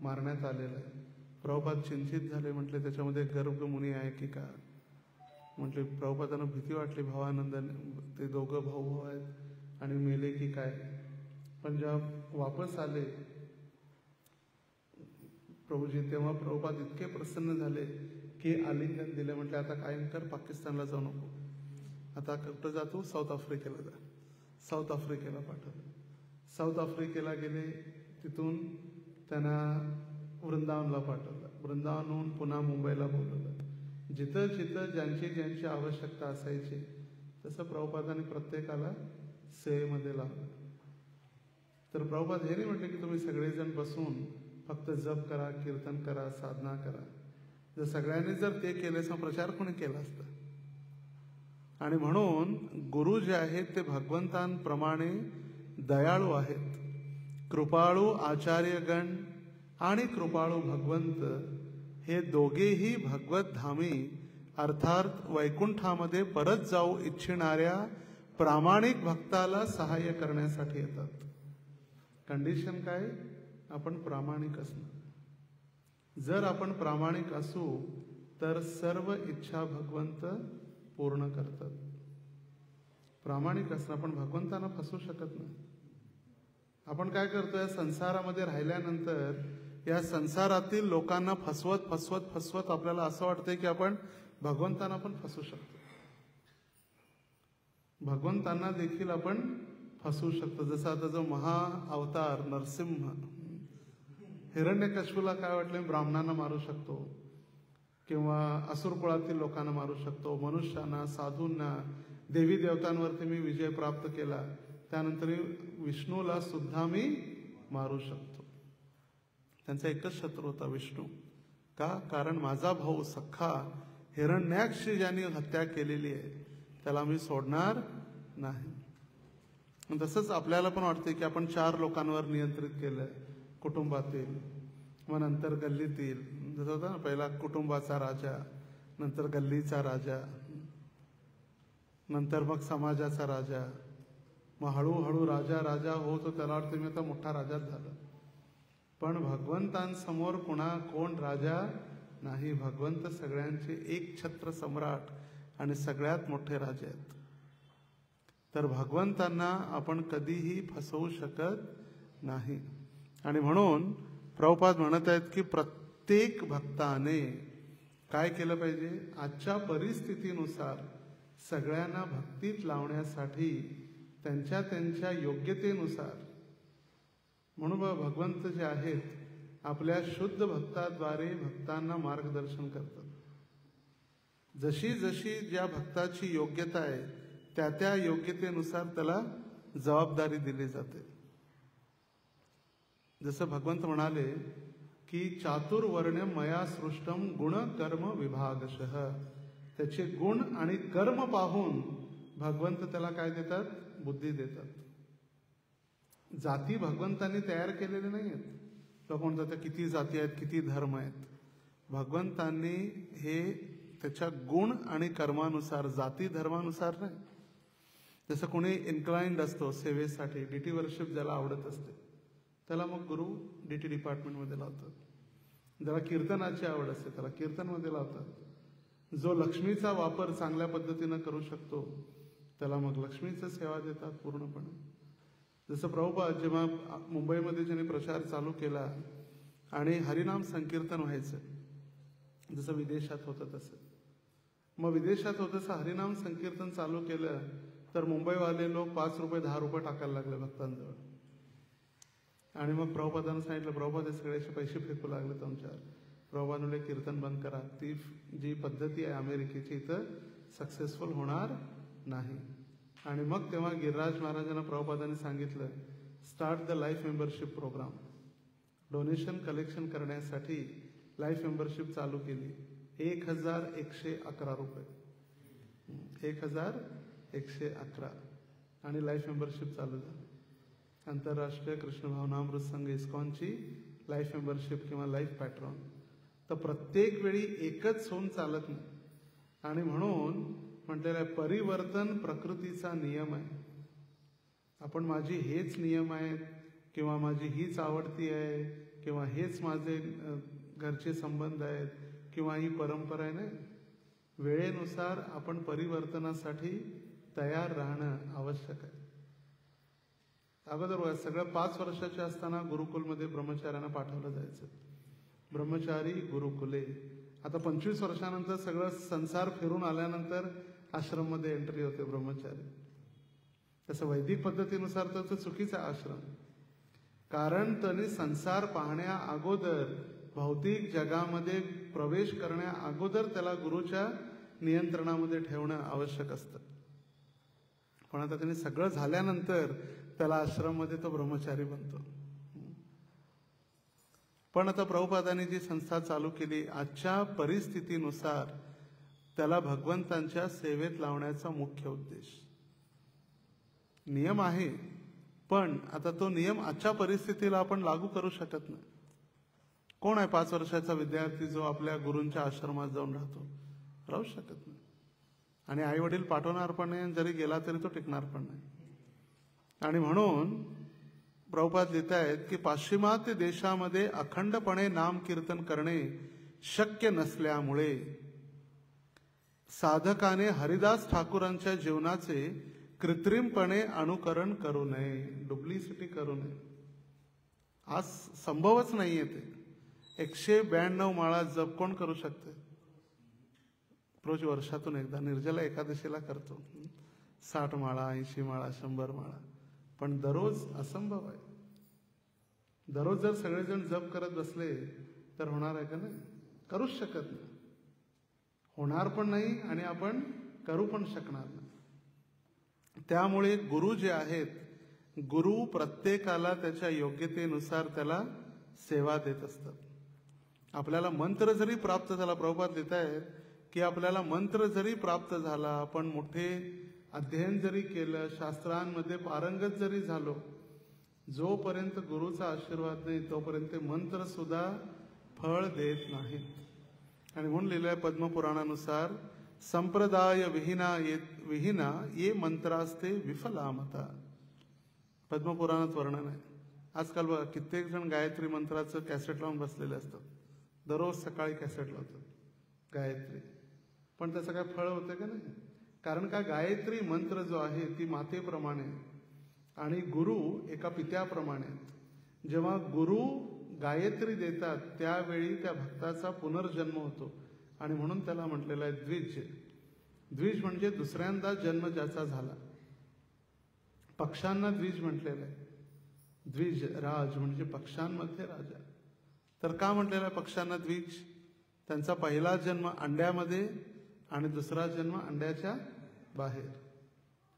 मारण्यात आलेलं आहे. प्रभुपाद चिंतित झाले. म्हटले त्याच्यामध्ये गर्गमुनी आहे की का? म्हटले प्रभुपादांना भीती वाटली, भावानंदाने ते दोघं भाऊ आहेत आणि मेले की काय. पण जेव्हा वापस आले प्रभूजी, तेव्हा प्रभुपाद इतके प्रसन्न झाले की आलिंगन दिले. म्हटले आता काय कर, पाकिस्तानला जाऊ नको, आता कुठं जातो, साऊथ आफ्रिकेला जा. साऊथ आफ्रिकेला पाठवलं. साऊथ आफ्रिकेला गेले. तिथून त्यांना वृंदावनला पाठवलं. वृंदावनहून पुन्हा मुंबईला बोलवलं. जिथं जिथं ज्यांची आवश्यकता असायची तसं प्रभुपादांनी प्रत्येकाला सेवेमध्ये लावलं. तर प्रभुपाद हे नाही म्हटले की तुम्ही सगळेजण बसून फक्त जप करा, कीर्तन करा, साधना करा. जर सगळ्यांनी जर ते केले तर प्रचार कोणी केला असता. आणि म्हणून गुरु जे आहेत ते भगवंतांप्रमाणे दयाळू आहेत. कृपाळू आचार्यगण आणि कृपाळू भगवंत हे दोघेही भगवत धामी अर्थात वैकुंठामध्ये परत जाऊ इच्छिणाऱ्या प्रामाणिक भक्ताला सहाय्य करण्यासाठी येतात. कंडिशन काय? आपण प्रामाणिक असणं. जर आपण प्रामाणिक असू तर सर्व इच्छा भगवंत पूर्ण करतात. प्रामाणिक असणं. आपण भगवंतांना फसवू शकत नाही. आपण काय करतोय, संसारामध्ये राहिल्यानंतर या संसारातील लोकांना फसवत फसवत फसवत आपल्याला असं वाटतंय की आपण भगवंतांना पण फसवू शकतो, भगवंतांना देखील आपण फसवू शकतो. जसं आता जो महाअवतार नरसिंह, हिरण्यकश्यपूला काय वाटलं ब्राह्मणांना मारू शकतो किंवा असुर कुळातील लोकांना मारू शकतो, मनुष्यांना, साधूंना, देवी देवतांवरती मी विजय प्राप्त केला, त्यानंतर विष्णूला सुद्धा मी मारू शकतो. त्यांचा एकच शत्रू होता विष्णू. का? कारण माझा भाऊ सख्खा हिरण्याक्षी ज्यांनी हत्या केलेली आहे त्याला मी सोडणार नाही. तसंच आपल्याला पण वाटते की आपण 4 लोकांवर नियंत्रित केलंय, कुटुंबातील, मग नंतर गल्लीतील. जसं होतं ना, पहिला कुटुंबाचा राजा, नंतर गल्लीचा राजा, नंतर मग समाजाचा राजा, मग हळूहळू राजा राजा होतो. त्याला वाटतं मी आता मोठा राजाच झालो. पण भगवंतांसमोर कोण राजा नाही. भगवंत सगळ्यांचे एक छत्र सम्राट आणि सगळ्यात मोठे राजे आहेत. तर भगवंतांना आपण कधीही फसवू शकत नाही. आणि म्हणून प्रभुपाद म्हणत आहेत की प्रत्येक भक्ताने काय केलं पाहिजे, आजच्या परिस्थितीनुसार सगळ्यांना भक्तीत लावण्यासाठी त्यांच्या त्यांच्या योग्यतेनुसार. म्हणून भगवंत जे आहेत आपल्या शुद्ध भक्ताद्वारे भक्तांना मार्गदर्शन करतात. जशी जशी ज्या भक्ताची योग्यता आहे त्या त्या योग्यतेनुसार त्याला जबाबदारी दिली जाते. जसं भगवंत म्हणाले की चातुर्वर्ण्य मया सृष्टम गुण कर्म विभागशः. त्याचे गुण आणि कर्म पाहून भगवंत त्याला काय देतात, बुद्धी देतात. जाती भगवंतांनी तयार केलेले नाही आहेत. लोक म्हणतात किती जाती आहेत, किती धर्म आहेत. भगवंतांनी हे त्याच्या गुण आणि कर्मानुसार, जाती धर्मानुसार नाही. जसं कोणी इन्क्लाइंड असतो सेवेसाठी, डीटी वर्शिप ज्याला आवडत असते त्याला मग गुरु डीटी डिपार्टमेंटमध्ये लावतात. ज्याला कीर्तनाची आवड असते त्याला कीर्तनमध्ये लावतात. जो लक्ष्मीचा वापर चांगल्या पद्धतीनं करू शकतो त्याला मग लक्ष्मीचं सेवा देतात पूर्णपणे. जसं प्रभुपाद जेव्हा मुंबईमध्ये ज्यांनी प्रचार चालू केला आणि हरिनाम संकीर्तन व्हायचं, जसं विदेशात होतं तसं, मग विदेशात होतं तसं हरिनाम संकीर्तन चालू केलं तर मुंबईवाले लोक 5 रुपये 10 रुपये टाकायला लागले भक्तांजवळ. आणि मग प्रभुपादांना सांगितलं, प्रभुपाद हे सगळे पैसे फेकू लागले तुमच्यावर. प्रभुपाद म्हणले कीर्तन बंद करा. ती जी पद्धती आहे अमेरिकेची इथं सक्सेसफुल होणार नाही. आणि मग तेव्हा गिरिराज महाराजांना प्रभुपादांनी सांगितलं, start the life membership program. Donation collection करण्यासाठी लाईफ मेंबरशिप चालू केली. 1111 रुपये, 1111 आणि लाईफ मेंबरशिप चालू झाली. आंतरराष्ट्रीय कृष्ण भावनामृत संघ इस्कॉनची लाईफ मेंबरशिप किंवा लाईफ पॅट्रॉन. तर प्रत्येक वेळी एकच होऊन चालत नाही. आणि म्हणून म्हटलेलं आहे परिवर्तन प्रकृतीचा नियम आहे. आपण माझी हेच नियम आहेत किंवा माझी हीच आवडती आहे किंवा हेच माझे घरचे संबंध आहेत किंवा ही परंपरा आहे, नाही. वेळेनुसार आपण परिवर्तनासाठी तयार राहणं आवश्यक आहे. अगोदर सगळं 5 वर्षाचे असताना गुरुकुलमध्ये ब्रह्मचार्यांना पाठवलं जायचं. ब्रह्मचारी गुरुकुले. आता 25 वर्षानंतर सगळं संसार फिरून आल्यानंतर आश्रममध्ये एंट्री होते ब्रह्मचारी. तसं वैदिक पद्धतीनुसार तर तो चुकीचा आश्रम. कारण त्यांनी संसार पाहण्या अगोदर, भौतिक जगामध्ये प्रवेश करण्या अगोदर त्याला गुरुच्या नियंत्रणामध्ये ठेवणं आवश्यक असतं. पण आता त्यांनी सगळं झाल्यानंतर त्याला आश्रममध्ये तो ब्रह्मचारी बनतो. पण आता प्रभुपादांनी जी संस्था चालू केली आजच्या परिस्थितीनुसार त्याला भगवंतांच्या सेवेत लावण्याचा मुख्य उद्देश. नियम आहे पण आता तो नियम आजच्या परिस्थितीला आपण लागू करू शकत नाही. कोण आहे 5 वर्षाचा विद्यार्थी जो आपल्या गुरूंच्या आश्रमात जाऊन राहू शकत नाही. आणि आई वडील पाठवणार पण नाही, जरी गेला तरी तो टिकणार पण नाही. आणि म्हणून प्रभुपाद लिहित आहेत की पाश्चिमात्य देशामध्ये अखंडपणे नाम कीर्तन करणे शक्य नसल्यामुळे साधकाने हरिदास ठाकूरांच्या जीवनाचे कृत्रिमपणे अनुकरण करू नये, डुप्लिसिटी करू नये. आज संभवच नाहीये ते. 192 माळा जप कोण करू शकते? रोज वर्षातून एकदा निर्जला एकादशीला करतो. 60 माळा, 80 माळा, 100 माळा. पण दररोज असंभव आहे. दररोज जर सगळेजण जप करत बसले तर होणार आहे का? नाही, करूच शकत नाही. होणार पण नाही आणि आपण करू पण शकणार नाही. त्यामुळे गुरु जे आहेत, गुरु प्रत्येकाला त्याच्या योग्यतेनुसार त्याला सेवा देत असतात. आपल्याला मंत्र जरी प्राप्त झाला, प्रभुपाद लिहित आहेत की आपल्याला मंत्र जरी प्राप्त झाला, आपण मोठे अध्ययन जरी केलं, शास्त्रांमध्ये पारंगत जरी झालो, जोपर्यंत गुरुचा आशीर्वाद नाही तोपर्यंत मंत्र सुद्धा फळ देत नाहीत. आणि म्हणून लिहिलंय पद्मपुराणानुसार, संप्रदाय विहीना ये मंत्रास्ते विफलामता. पद्मपुराणात वर्णन आहे. आजकाल बघा कित्येक जण गायत्री मंत्राचं कॅसेट लावून बसलेले असतात. दररोज सकाळी कॅसेट लावतात गायत्री, पण त्याचं काय फळ होतं का? नाही. कारण का? गायत्री मंत्र जो आहे ती मातेप्रमाणे आणि गुरु एका पित्याप्रमाणे. जेव्हा गुरु गायत्री देतात त्यावेळी त्या भक्ताचा पुनर्जन्म होतो. आणि म्हणून त्याला म्हटलेलं आहे द्विज. द्विज म्हणजे दुसऱ्यांदा जन्म ज्याचा झाला. पक्ष्यांना द्विज म्हटलेलं आहे. द्विज राज म्हणजे पक्ष्यांमध्ये राजा. तर का म्हटलेलं आहे पक्ष्यांना द्विज? त्यांचा पहिला जन्म अंड्यामध्ये आणि दुसरा जन्म अंड्याच्या बाहेर.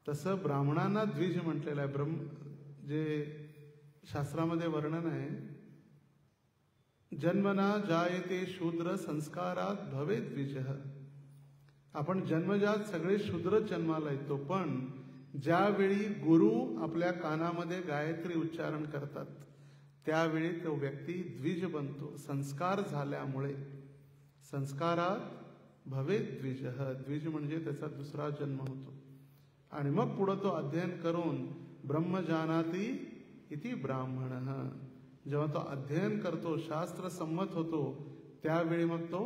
तसं ब्राह्मणांना द्विज म्हटलेलं आहे. जे शास्त्रामध्ये वर्णन आहे, जन्मना जायते शूद्र संस्कारात भवे द्विजः. आपण जन्मजात सगळे शूद्र जन्माला येतो, पण ज्यावेळी गुरु आपल्या कानामध्ये गायत्री उच्चारण करतात त्यावेळी तो व्यक्ती द्विज बनतो. संस्कार झाल्यामुळे संस्कारात भवे द्विजः. द्विज म्हणजे त्याचा दुसरा जन्म होतो. आणि मग पुढे तो अध्ययन करून ब्रह्म जानाति इति ब्राह्मणः. जेव्हा तो अध्ययन करतो, शास्त्र संमत होतो, त्यावेळी मग तो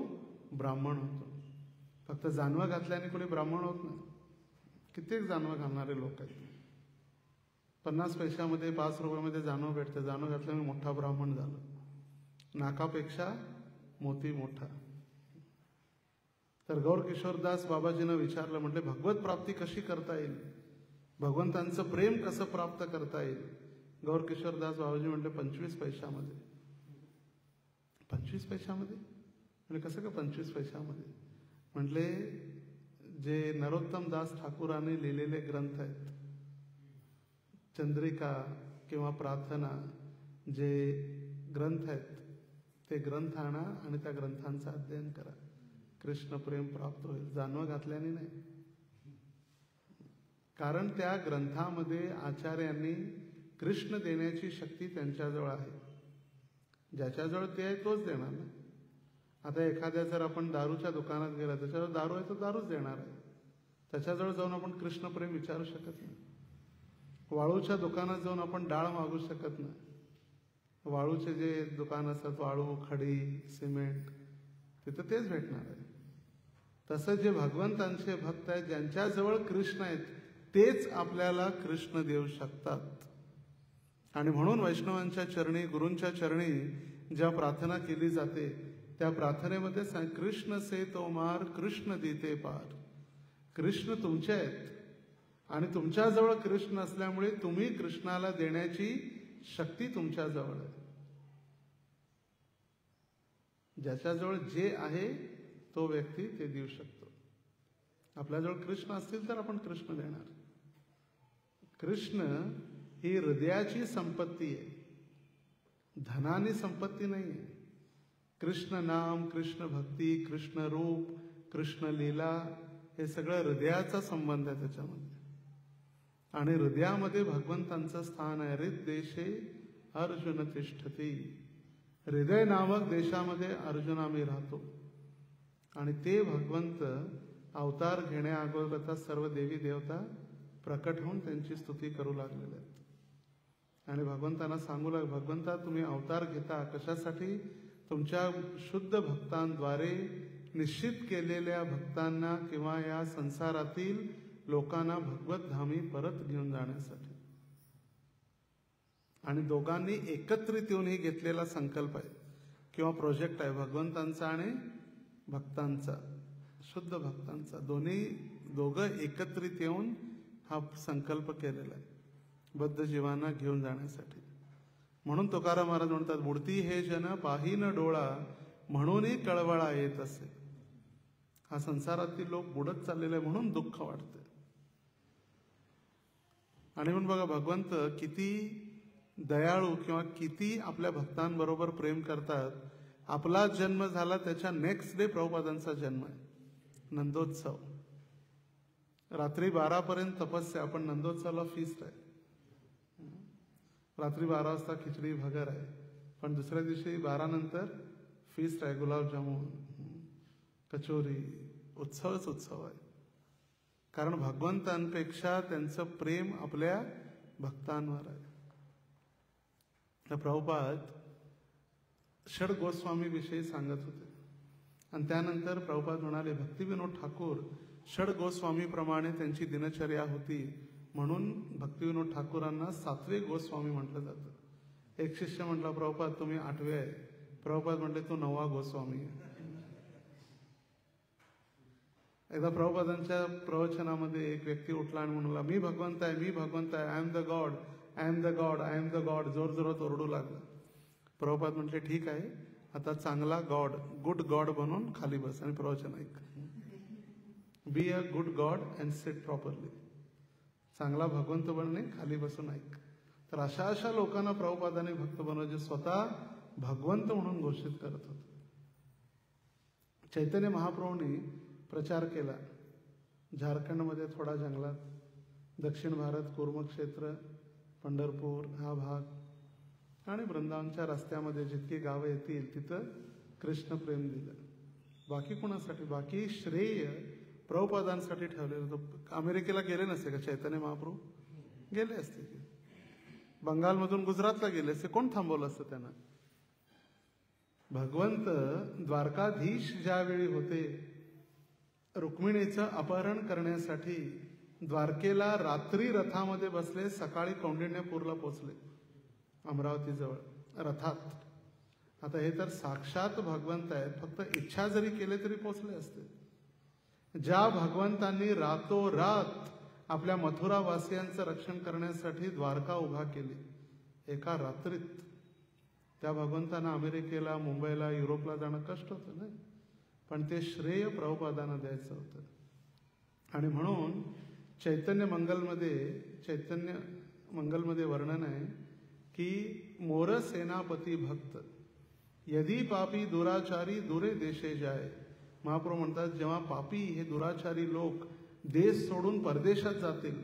ब्राह्मण होतो. फक्त जानवं घातल्याने कोणी ब्राह्मण होत नाही. कित्येक जानवं घालणारे लोक आहेत. 50 पैशामध्ये 5 रुपयामध्ये जानवं भेटते. जानवं घातल्याने मोठा ब्राह्मण झाला. नाकापेक्षा मोती मोठा. तर गौर किशोरदास बाबाजीनं विचारलं, म्हटले भगवत प्राप्ती कशी करता येईल, भगवंतांचं प्रेम कसं प्राप्त करता येईल? गौर किशोरदास बाबाजी म्हटले 25 पैशामध्ये. 25 पैशामध्ये म्हणजे कसं का 25 पैशामध्ये? म्हटले जे नरोत्तम दास ठाकूरांनी लिहिलेले ग्रंथ आहेत, चंद्रिका किंवा प्रार्थना, जे ग्रंथ आहेत ते ग्रंथ आणा आणि त्या ग्रंथांचं अध्ययन करा. कृष्ण प्रेम प्राप्त होईल. जानवं घातल्याने नाही. कारण त्या ग्रंथामध्ये आचार्यांनी कृष्ण देण्याची शक्ती त्यांच्याजवळ आहे. ज्याच्याजवळ ते आहे तोच देणार ना. आता एखाद्या जर आपण दारूच्या दुकानात गेला, त्याच्याजवळ दारू आहे तो दारूच देणार आहे. त्याच्याजवळ जाऊन आपण कृष्ण प्रेम विचारू शकत नाही. वाळूच्या दुकानात जाऊन आपण डाळ मागू शकत नाही. वाळूचे जे दुकान असतात, वाळू, खडी, सिमेंट, तिथं तेच भेटणार आहे. तसं जे भगवंतांचे भक्त आहेत, ज्यांच्याजवळ कृष्ण आहेत, तेच आपल्याला कृष्ण देऊ शकतात. आणि म्हणून वैष्णवांच्या चरणी, गुरूंच्या चरणी ज्या प्रार्थना केली जाते त्या प्रार्थनेमध्ये कृष्ण से तोमार कृष्ण देते पार. कृष्ण तुमचे आहेत आणि तुमच्याजवळ कृष्ण असल्यामुळे तुम्ही कृष्णाला देण्याची शक्ती तुमच्याजवळ आहे. ज्याच्याजवळ जे आहे तो व्यक्ती ते देऊ शकतो. आपल्याजवळ कृष्ण असतील तर आपण कृष्ण देणार. कृष्ण ही हृदयाची संपत्ती आहे, धनानी संपत्ती नाही आहे. कृष्ण नाम, कृष्ण भक्ती, कृष्ण रूप, कृष्ण लीला हे सगळं हृदयाचा संबंध आहे त्याच्यामध्ये. आणि हृदयामध्ये भगवंतांचं स्थान आहे. हृद देशे अर्जुन तिष्ठती. हृदय नामक देशामध्ये अर्जुन आम्ही राहतो. आणि ते भगवंत अवतार घेण्या अगोदर सर्व देवी देवता प्रकट होऊन त्यांची स्तुती करू लागलेले आहेत. आणि भगवंतांना सांगू लाग, भगवंता तुम्ही अवतार घेता कशासाठी? तुमच्या शुद्ध भक्तांद्वारे निश्चित केलेल्या भक्तांना किंवा या संसारातील लोकांना भगवत धामी परत घेऊन जाण्यासाठी. आणि दोघांनी एकत्रित येऊन हे घेतलेला संकल्प आहे. किंवा प्रोजेक्ट आहे भगवंतांचा आणि भक्तांचा, शुद्ध भक्तांचा. दोघं एकत्रित येऊन हा संकल्प केलेला आहे बद्ध जीवांना घेऊन जाण्यासाठी. म्हणून तुकाराम महाराज म्हणतात, बुडती हे जन पाही न डोळा म्हणूनही कळवळा येत असे. हा संसारातील लोक बुडत चाललेले म्हणून दुःख वाटते. आणि म्हणून बघा भगवंत किती दयाळू किंवा किती आपल्या भक्तांबरोबर प्रेम करतात. आपला जन्म झाला त्याच्या नेक्स्ट डे प्रभुपादांचा जन्म आहे, नंदोत्सव. रात्री 12 पर्यंत तपस्या, आपण नंदोत्सवाला फीस्ट आहे. रात्री 12 वाजता खिचडी भगर आहे, पण दुसऱ्या दिवशी 12 नंतर फीस्ट आहे, गुलाबजामुन, कचोरी, उत्सवच उत्सव आहे. कारण भगवंतांपेक्षा त्यांचं प्रेम आपल्या भक्तांवर आहे. तर प्रभुपाद षड गोस्वामी विषयी सांगत होते आणि त्यानंतर प्रभुपाद म्हणाले, भक्तिविनोद ठाकूर षड गोस्वामी प्रमाणे त्यांची दिनचर्या होती, म्हणून भक्तिविनोद ठाकूरांना 7वे गोस्वामी म्हटलं जातं. एक शिष्य म्हटला, प्रभुपाद तुम्ही 8वे आहे. प्रभुपाद म्हटले, तू 9वा गोस्वामी आहे. एकदा प्रभुपादांच्या प्रवचनामध्ये एक व्यक्ती उठला आणि म्हणाला, मी भगवंत आहे, मी भगवंत आहे, I am the God, I am the God, I am the God, जोर जोरात ओरडू लागला. प्रभुपाद म्हटले, ठीक आहे, आता चांगला गॉड, गुड गॉड बनून खाली बस आणि प्रवचन ऐक. Be a good God and seat properly. चांगला भगवंत बनणे, खाली बसून ऐक. तर अशा लोकांना प्रभुपादाने भक्त बनवले जे स्वतः भगवंत म्हणून घोषित करत होते. चैतन्य महाप्रभूंनी प्रचार केला झारखंडमध्ये, थोडा जंगलात, दक्षिण भारत, कुर्मक्षेत्र, पंढरपूर हा भाग आणि वृंदावनच्या रस्त्यामध्ये जितकी गावं येतील तिथं कृष्ण प्रेम दिलं. बाकी कोणासाठी? बाकी श्रेय प्रभुपादांसाठी ठेवलेलं होतं. अमेरिकेला गेले नसते का चैतन्य महाप्रभू? गेले असते की. बंगालमधून गुजरातला गेले असते, कोण थांबवलं असतं त्यांना? भगवंत द्वारकाधीश ज्यावेळी होते, रुक्मिणीचं अपहरण करण्यासाठी द्वारकेला रात्री रथामध्ये बसले, सकाळी कौंडिण्यपूरला पोचले, अमरावतीजवळ रथात. आता हे तर साक्षात भगवंत आहेत, फक्त इच्छा जरी केले तरी पोचले असते. ज्या भगवंतांनी रातोरात आपल्या मथुरावासियांचं रक्षण करण्यासाठी द्वारका उभा केली एका रात्रीत, त्या भगवंतांना अमेरिकेला, मुंबईला, युरोपला जाणं कष्ट होतं नाही, पण ते श्रेय प्रभुपादांना द्यायचं होतं. आणि म्हणून चैतन्य मंगलमध्ये वर्णन आहे की मोर सेनापती भक्त यदी पापी दुराचारी दुरे देशे जाय. महाप्रभू म्हणतात, जेव्हा पापी हे दुराचारी लोक देश सोडून परदेशात जातील,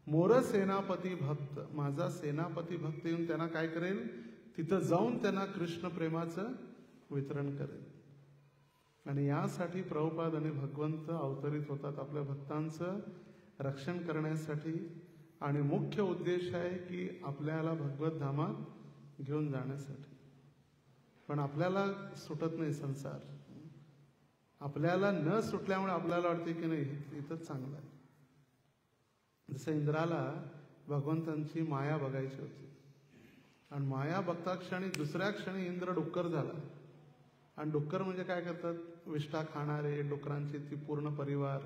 मोर सेनापती भक्त, माझा सेनापती भक्त येऊन त्यांना काय करेल? तिथं जाऊन त्यांना कृष्ण प्रेमाचं वितरण करेल. आणि यासाठी प्रभुपाद आणि भगवंत अवतरित होतात आपल्या भक्तांचं रक्षण करण्यासाठी. आणि मुख्य उद्देश आहे की आपल्याला भगवत धामात घेऊन जाण्यासाठी. पण आपल्याला सुटत नाही संसार. आपल्याला न सुटल्यामुळे आपल्याला वाटते की नाही इथंच चांगलं आहे. जसं इंद्राला भगवंतांची माया बघायची होती आणि माया बघता क्षणी दुसऱ्या क्षणी इंद्र डुक्कर झाला. आणि डुक्कर म्हणजे काय करतात? विष्ठा खाणारे डुकरांची ती पूर्ण परिवार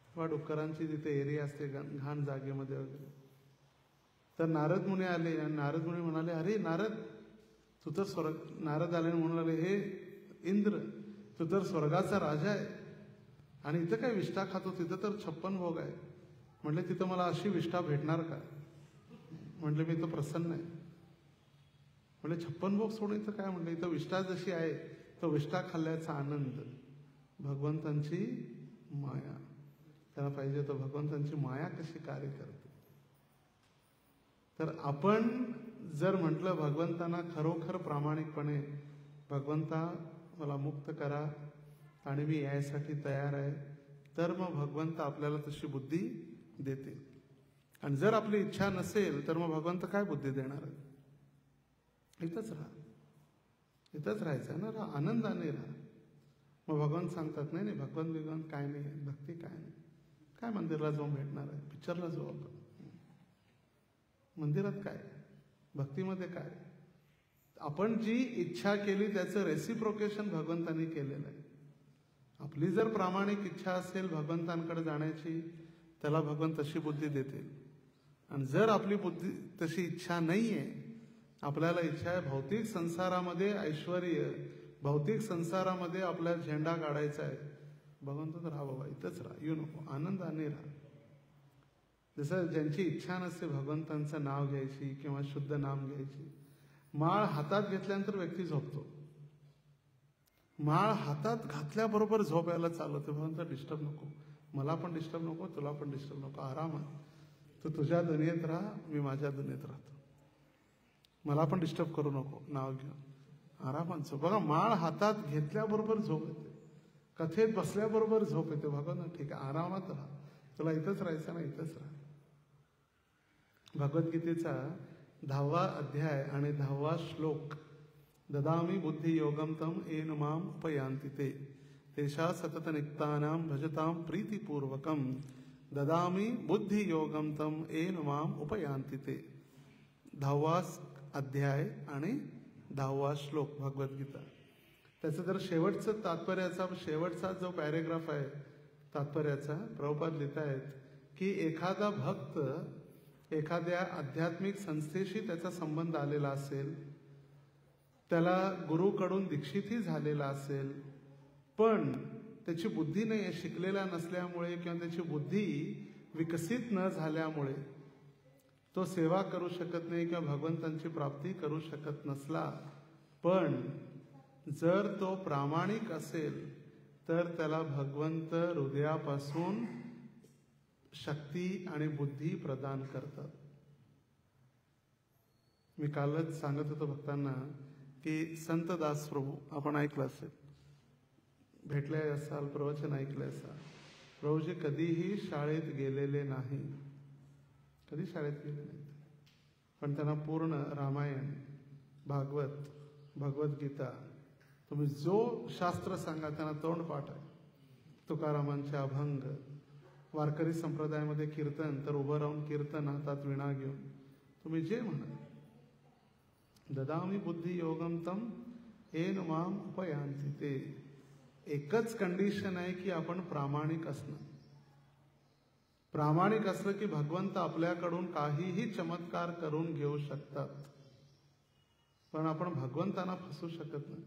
किंवा डुक्करांची जिथे एरिया असते घाण जागेमध्ये वगैरे. तर नारद मुनी आले आणि नारद मुनी म्हणाले, अरे नारद तू तर नारद आले म्हणून आले, हे इंद्र तू तर स्वर्गाचा राजा आहे आणि इथं काय विष्ठा खातो? तिथं तर 56 भोग आहे. म्हटले, तिथं मला अशी विष्ठा भेटणार का? म्हटले, मी इथं प्रसन्न आहे. म्हटले, 56 भोग सोडून इथं काय? म्हटलं, इथं विष्ठा जशी आहे तो विष्ठा खाल्ल्याचा आनंद, भगवंतांची माया. त्यांना पाहिजे तर भगवंतांची माया कशी कार्य करते. तर आपण जर म्हटलं भगवंतांना खरोखर प्रामाणिकपणे, भगवंता मला मुक्त करा आणि मी यायसाठी तयार आहे, तर मग भगवंत आपल्याला तशी बुद्धी देते. आणि जर आपली इच्छा नसेल तर मग भगवंत काय बुद्धी देणार आहे? इथंच राहा, इथंच राहायचं ना, राहा, आनंदाने राहा. मग भगवंत सांगतात, नाही नाही भगवंत काय नाही, भक्ती काय नाही, काय मंदिरला जाऊन भेटणार आहे? पिक्चरला जाऊ आपण. मंदिरात काय, भक्तीमध्ये काय? आपण जी इच्छा केली त्याचं रेसिप्रोकेशन भगवंतांनी केलेलं आहे. आपली जर प्रामाणिक इच्छा असेल भगवंतांकडे जाण्याची, त्याला भगवंत तशी बुद्धी देतील. आणि जर आपली बुद्धी तशी इच्छा नाहीये, आपल्याला इच्छा आहे भौतिक संसारामध्ये ऐश्वर्य, भौतिक संसारामध्ये आपल्याला झेंडा काढायचा आहे, भगवंत तर राहा बाबा इथंच राहा, येऊ नको, आनंदाने राहा. जसं ज्यांची इच्छा नसते भगवंतांचं नाव घ्यायची किंवा शुद्ध नाम घ्यायची, माळ हातात घेतल्यानंतर व्यक्ती झोपतो. माळ हातात घातल्याबरोबर झोप यायला चालवते. भगवंत डिस्टर्ब नको, मला पण डिस्टर्ब नको, तुला पण डिस्टर्ब नको, आराम आहे. तू तुझ्या दुनियेत राहा, मी माझ्या दुनियेत राहतो, मला पण डिस्टर्ब करू नको, नाव घेऊन आरामात झोप. बघा, माळ हातात घेतल्याबरोबर झोप येते, कथेत बसल्याबरोबर झोप येते. भगवंत ठीक आहे, आरामात राहा, तुला इथंच राहायचं ना, इथंच राहा. भगवद्गीतेचा 10वा अध्याय आणि 10वा श्लोक, ददामी बुद्धी योगम तम येन माम उपयांति ते तेषा सतत निक्तानाम भजताम प्रीतिपूर्वकम ददामी बुद्धी योगम तम येन माम उपयांति ते. 10वा अध्याय आणि 10वा श्लोक भगवद्गीता. त्याचं जर शेवटचं तात्पर्याचा, शेवटचा जो पॅरेग्राफ आहे तात्पर्याचा, प्रभुपाद लिहित आहेत की एखादा भक्त एखाद्या आध्यात्मिक संस्थेशी त्याचा संबंध आलेला असेल, त्याला गुरुकडून दीक्षितही झालेला असेल, पण त्याची बुद्धी नाही शिकलेला नसल्यामुळे किंवा त्याची बुद्धी विकसित न झाल्यामुळे तो सेवा करू शकत नाही किंवा भगवंतांची प्राप्ती करू शकत नसला, पण जर तो प्रामाणिक असेल तर त्याला भगवंत हृदयापासून शक्ती आणि बुद्धी प्रदान करतात. मी कालच सांगत होतो भक्तांना की संत दास प्रभू, आपण ऐकलं असेल, भेटले असाल, प्रवचन ऐकले असाल. प्रभूजी कधीही शाळेत गेलेले नाही, कधी शाळेत गेले नाहीत, पण त्यांना पूर्ण रामायण, भागवत, भगवद्गीता, तुम्ही जो शास्त्र सांगा त्यांना तोंडपाठ आहे. तुकारामांचे अभंग, वारकरी संप्रदायामध्ये कीर्तन तर उभं राहून कीर्तन, हातात विणा घेऊन, तुम्ही जे म्हणा. ददामी बुद्धी योगम तम येन माम उपयांति ते. एकच कंडिशन आहे की आपण प्रामाणिक असणं. प्रामाणिक असलं की भगवंत आपल्याकडून काहीही चमत्कार करून घेऊ शकतात, पण आपण भगवंतांना फसू शकत नाही.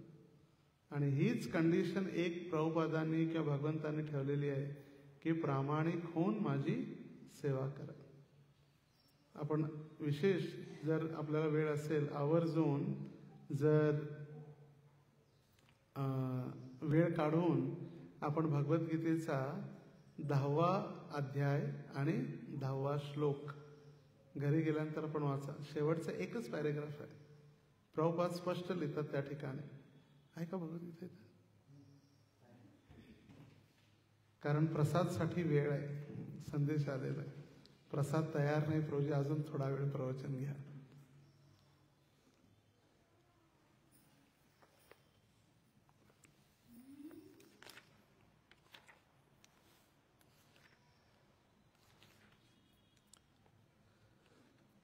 आणि हीच कंडिशन एक प्रभुपादांनी किंवा भगवंतांनी ठेवलेली आहे की प्रामाणिक होऊन माझी सेवा करा. आपण विशेष जर आपल्याला वेळ असेल आवर्जून जर वेळ काढून आपण भगवद्गीतेचा 10वा अध्याय आणि 10वा श्लोक घरी गेल्यानंतर आपण वाचा. शेवटचा एकच पॅरेग्राफ आहे, प्रभुपाद स्पष्ट लिहितात त्या ठिकाणी. ऐका भगवद्गीता, कारण प्रसादसाठी वेळ आहे, संदेश आलेला आहे. प्रसाद तयार नाही प्रभूजी, अजून थोडा वेळ प्रवचन घ्या.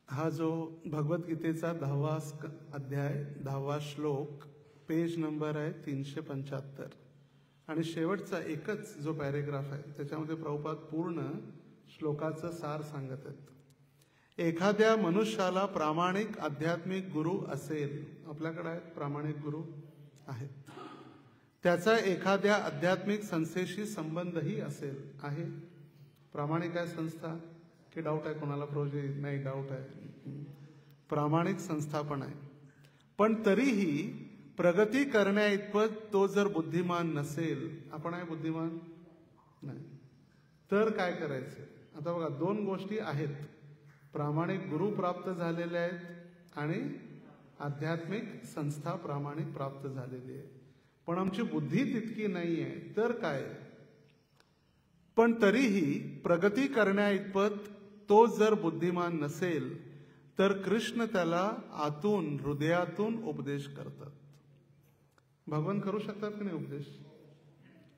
हा जो भगवद्गीतेचा 10वा अध्याय 10वा श्लोक, पेज नंबर आहे 375 आणि शेवटचा एकच जो पॅरेग्राफ आहे त्याच्यामध्ये प्रभुपाद पूर्ण श्लोकाचं सार सांगत आहेत. एखाद्या मनुष्याला प्रामाणिक आध्यात्मिक गुरु असेल, आपल्याकडे आहेत प्रामाणिक गुरु आहेत, त्याचा एखाद्या आध्यात्मिक संस्थेशी संबंधही असेल. आहे प्रामाणिक आहे संस्था की डाऊट आहे कोणाला प्रभूजी? नाही, डाऊट आहे. प्रामाणिक संस्था पण आहे, पण तरीही प्रगती करण्या इतपत तो जर बुद्धिमान नसेल, आपण आहे बुद्धिमान नाही, तर काय करायचं? आता बघा, दोन गोष्टी आहेत, प्रामाणिक गुरु प्राप्त झालेले आहेत आणि आध्यात्मिक संस्था प्रामाणिक प्राप्त झालेली आहे, पण आमची बुद्धी तितकी नाही आहे, तर काय? पण तरीही प्रगती करण्या इतपत तो जर बुद्धिमान नसेल तर कृष्ण त्याला आतून हृदयातून उपदेश करतात. भगवान करू शकतात की नाही उपदेश?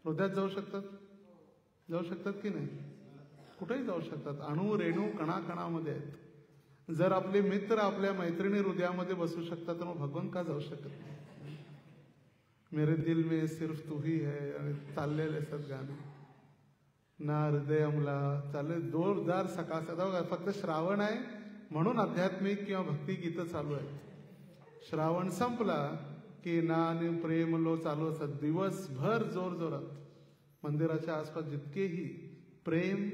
हृदयात जाऊ शकतात? जाऊ शकतात की नाही? कुठेही जाऊ शकतात. अणु रेणू कणाकणामध्ये आहेत जर आपले मित्र आपल्या मैत्रिणी हृदयामध्ये बसू शकतात तर मग भगवान का जाऊ शकत नाही? मेरे दिल में सिर्फ तू ही है आणि चाललेले असतात गाणे ना हृदयमला चालले जोरदार सकाळ सकाळ. फक्त श्रावण आहे म्हणून आध्यात्मिक किंवा भक्ती गीतं चालू आहेत. श्रावण संपला की ना आणि प्रेम लो चालू असतात दिवसभर जोर जोरात. मंदिराच्या आसपास जितकेही प्रेम,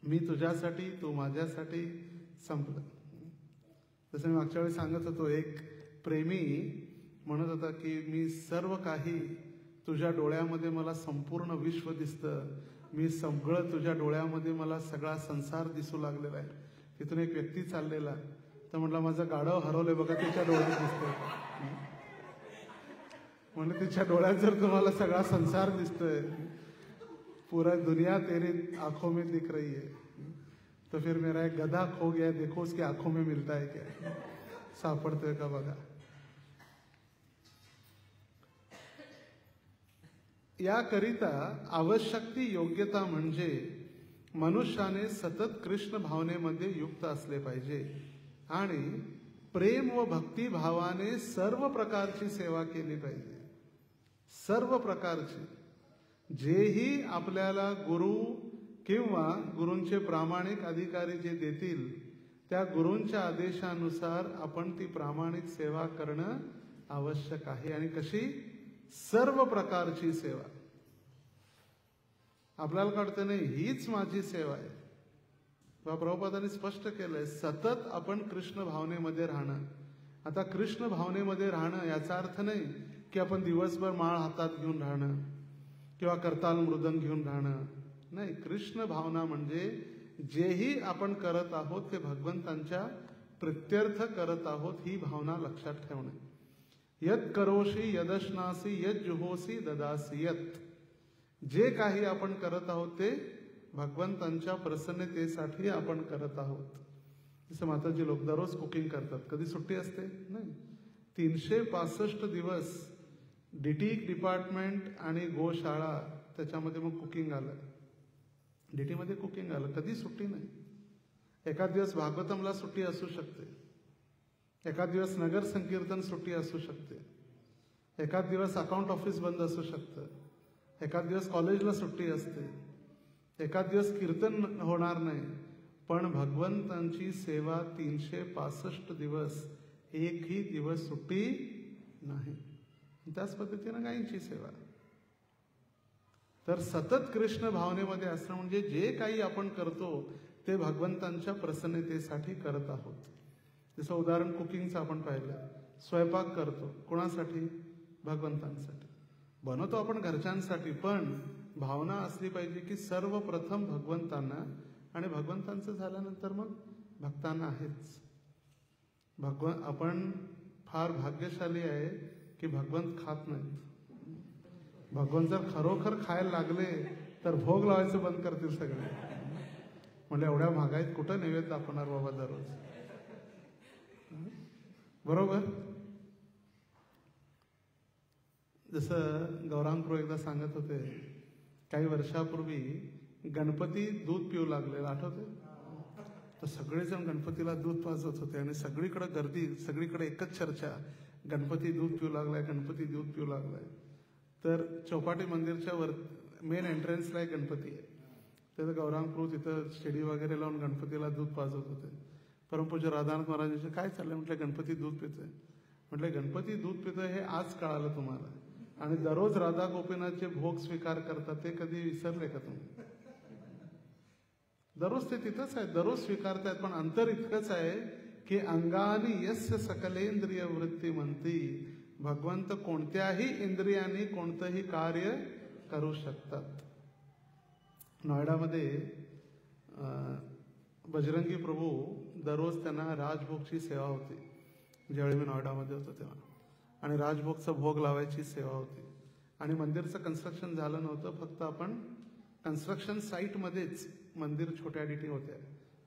मी तुझ्यासाठी तू माझ्यासाठी, संपलं. जसं मी मागच्या वेळी सांगत होतो, एक प्रेमी म्हणत होता की मी सर्व काही तुझ्या डोळ्यामध्ये मला संपूर्ण विश्व दिसतं, मी सगळं तुझ्या डोळ्यामध्ये मला सगळा संसार दिसू लागलेला आहे. तिथून एक व्यक्ती चाललेला तर म्हटलं माझं गाढव हरवलंय बघा तिच्या डोळ्यात दिसतंय. म्हणजे तिच्या डोळ्यात जर तुम्हाला सगळा संसार दिसतोय, पूरा दुनिया तेरी आंखों में दिख रही है, तो फिर मेरा एक गधा खो गया, देखो उसकी आंखों में मिलता है क्या, सापडतोय का बघा. याकरिता आवश्यक ती योग्यता म्हणजे मनुष्याने सतत कृष्ण भावनेमध्ये युक्त असले पाहिजे आणि प्रेम व भक्ती भावाने सर्व प्रकारची सेवा केली पाहिजे. सर्व प्रकारची. जेही आपल्याला गुरु किंवा गुरूंचे प्रामाणिक अधिकारी जे देतील त्या गुरूंच्या आदेशानुसार आपण ती प्रामाणिक सेवा करणं आवश्यक आहे. आणि कशी? सर्व प्रकारची सेवा. आपल्याला कळतं नाही हीच माझी सेवा आहे. प्रभुपादांनी स्पष्ट केलंय सतत आपण कृष्ण भावनेमध्ये राहणं. आता कृष्ण भावनेमध्ये राहणं याचा अर्थ नाही की आपण दिवसभर माळ हातात घेऊन राहणं किंवा करताल मृदंग घेऊन राहणं. नाही, कृष्ण भावना म्हणजे जेही आपण करत आहोत ते भगवंतांच्या प्रित्यर्थ करत आहोत ही भावना लक्षात ठेवणे. यत करोशी यदश्नासी यत जुहोसी ददासी यत. जे काही आपण करत आहोत ते भगवंतांच्या प्रसन्नतेसाठी आपण करत आहोत. जसं माताजी लोक दररोज कुकिंग करतात. कधी सुट्टी असते? नाही. 365 दिवस डीटी डिपार्टमेंट आणि गोशाळा त्याच्यामध्ये मग कुकिंग आलं. डीटी मध्ये कुकिंग आलं. कधी सुट्टी नाही. एखाद दिवस भागवतमला सुट्टी असू शकते, एखाद दिवस नगर संकीर्तन सुट्टी असू शकते, एखाद दिवस अकाउंट ऑफिस बंद असू शकतं, एखाद दिवस कॉलेजला सुट्टी असते, एखाद दिवस कीर्तन होणार नाही. पण भगवंतांची सेवा 365 दिवस एकही दिवस सुट्टी नाही. त्याच पद्धतीनं गायींची सेवा. तर सतत कृष्ण भावनेमध्ये असणं म्हणजे जे काही आपण करतो ते भगवंतांच्या प्रसन्नतेसाठी करत आहोत. जसं उदाहरण कुकिंगचं आपण पाहिलं. स्वयंपाक करतो कोणासाठी? भगवंतांसाठी. बनवतो आपण घरच्यांसाठी, पण भावना असली पाहिजे की सर्वप्रथम भगवंतांना, आणि भगवंतांचं झाल्यानंतर मग भक्तांना आहेच. आपण फार भाग्यशाली आहे की भगवंत खात नाहीत. भगवंत जर खरोखर खायला लागले तर भोग लावायचं बंद करतील सगळे. म्हणजे एवढ्या महागाईत कुठं नैवेद्य दाखवणार बाबा दररोज? बरोबर. जसं गौरांग एकदा सांगत होते, काही वर्षापूर्वी गणपती दूध पिऊ लागले, आठवते? तर सगळेजण गणपतीला दूध पाजत होते आणि सगळीकडे गर्दी, सगळीकडे एकच चर्चा, गणपती दूध पिऊ लागलाय, गणपती दूध पिऊ लागलाय. तर चौपाटी मंदिरच्या वर मेन एंट्रन्सला एक गणपती आहे. तर गौरांग प्रभू तिथं शिडी वगैरे लावून गणपतीला दूध पाजत होते. परमपूज्य राधानाथ महाराजांचे काय चाललंय? म्हटलं गणपती दूध पितोय. म्हटलं गणपती दूध पितोय हे आज कळालं तुम्हाला, आणि दररोज राधा गोपीनाथचे भोग स्वीकार करतात ते कधी विसरले का तुम्ही? दररोज ते तिथंच आहे, दररोज स्वीकारतायत. पण अंतर इतकंच आहे की अंगानी यस्य सकलेंद्रिय वृत्ती म्हणती, भगवंत कोणत्याही इंद्रियांनी कोणतंही कार्य करू शकतात. नोएडामध्ये बजरंगी प्रभू दररोज त्यांना राजभोगची सेवा होती. ज्यावेळी मी नोएडामध्ये होतो तेव्हा, आणि राजभोगचा भोग लावायची सेवा होती. आणि मंदिरचं कन्स्ट्रक्शन झालं नव्हतं, फक्त आपण कन्स्ट्रक्शन साईटमध्येच मंदिर छोट्या डीटी होत्या.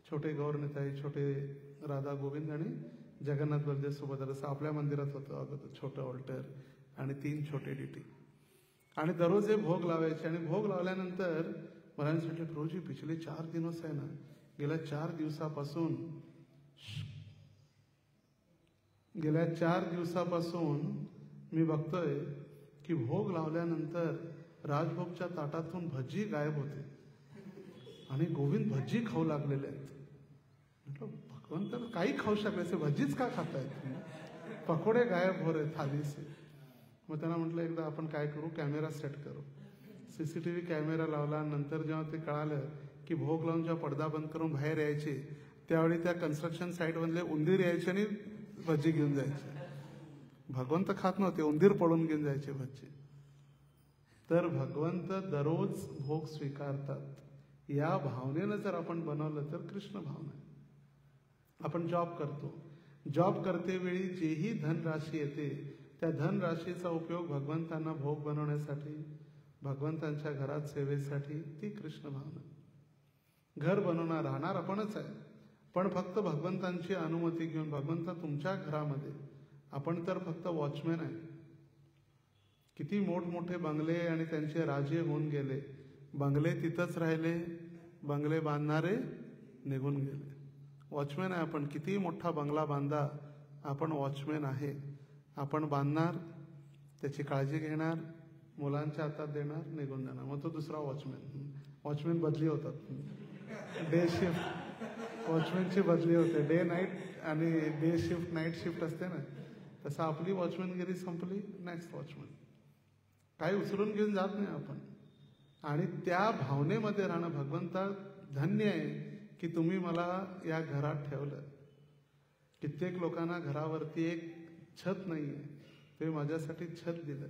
छोटे गौरनिताई, छोटे राधा गोविंद आणि जगन्नाथ बलदेव सुभद्रा, जसं आपल्या मंदिरात होतं अगोदर, छोटं ऑल्टर आणि 3 छोटे डीटी. आणि दररोज हे भोग लावायचे. आणि भोग लावल्यानंतर मला म्हटलं, प्रभूजी पिछले 4 दिवस आहे ना, गेल्या 4 दिवसापासून गेल्या 4 दिवसापासून मी बघतोय की भोग लावल्यानंतर राजभोगच्या ताटातून भजी गायब होते आणि गोविंद भजी खाऊ लागलेले आहेत. म्हटलं भगवंत काही खाऊ शकले, भजीच का खातायत? पकोडे गायब हो रहे थाली से. मग त्यांना म्हटलं एकदा आपण काय करू, कॅमेरा सेट करू. CCTV कॅमेरा लावला. नंतर जेव्हा ते कळालं की भोग लावून जेव्हा पडदा बंद करून बाहेर यायचे त्यावेळी त्या कन्स्ट्रक्शन साईट मधले उंदीर यायचे आणि भजी घेऊन जायचे. भगवंत खात नव्हते, उंदीर पळून घेऊन जायचे भजी. तर भगवंत दररोज भोग स्वीकारतात. या भावनेनं जर आपण बनवलं तर कृष्ण भावना आहे. आपण जॉब करतो, जॉब करते वेळी जेही धनराशी येते त्या धनराशीचा उपयोग भगवंतांना भोग बनवण्यासाठी, भगवंतांच्या घरात सेवेसाठी, ती कृष्ण भावना. घर बनवणार राहणार आपणच आहे, पण फक्त भगवंतांची अनुमती घेऊन. भगवंत तुमच्या घरामध्ये, आपण तर फक्त वॉचमॅन आहे. किती मोठमोठे बंगले आणि त्यांचे राजे होऊन गेले, बंगले तिथंच राहिले, बंगले बांधणारे निघून गेले. वॉचमॅन आहे आपण. किती मोठा बंगला बांधा, आपण वॉचमॅन आहे. आपण बांधणार, त्याची काळजी घेणार, मुलांच्या हातात देणार, निघून जाणार. मग तो दुसरा वॉचमॅन. वॉचमॅन बदली होतात. डे शिफ्ट वॉचमॅनची बदली होते. डे नाईट आणि डे शिफ्ट नाईट शिफ्ट असते ना, तसं आपली वॉचमॅनगिरी संपली, नेक्स्ट वॉचमॅन. काही उचलून घेऊन जात नाही आपण. आणि त्या भावनेमध्ये राहणं. भगवंता धन्य आहे की तुम्ही मला या घरात ठेवलं. कित्येक लोकांना घरावरती एक छत नाहीये, ते माझ्यासाठी छत दिलं.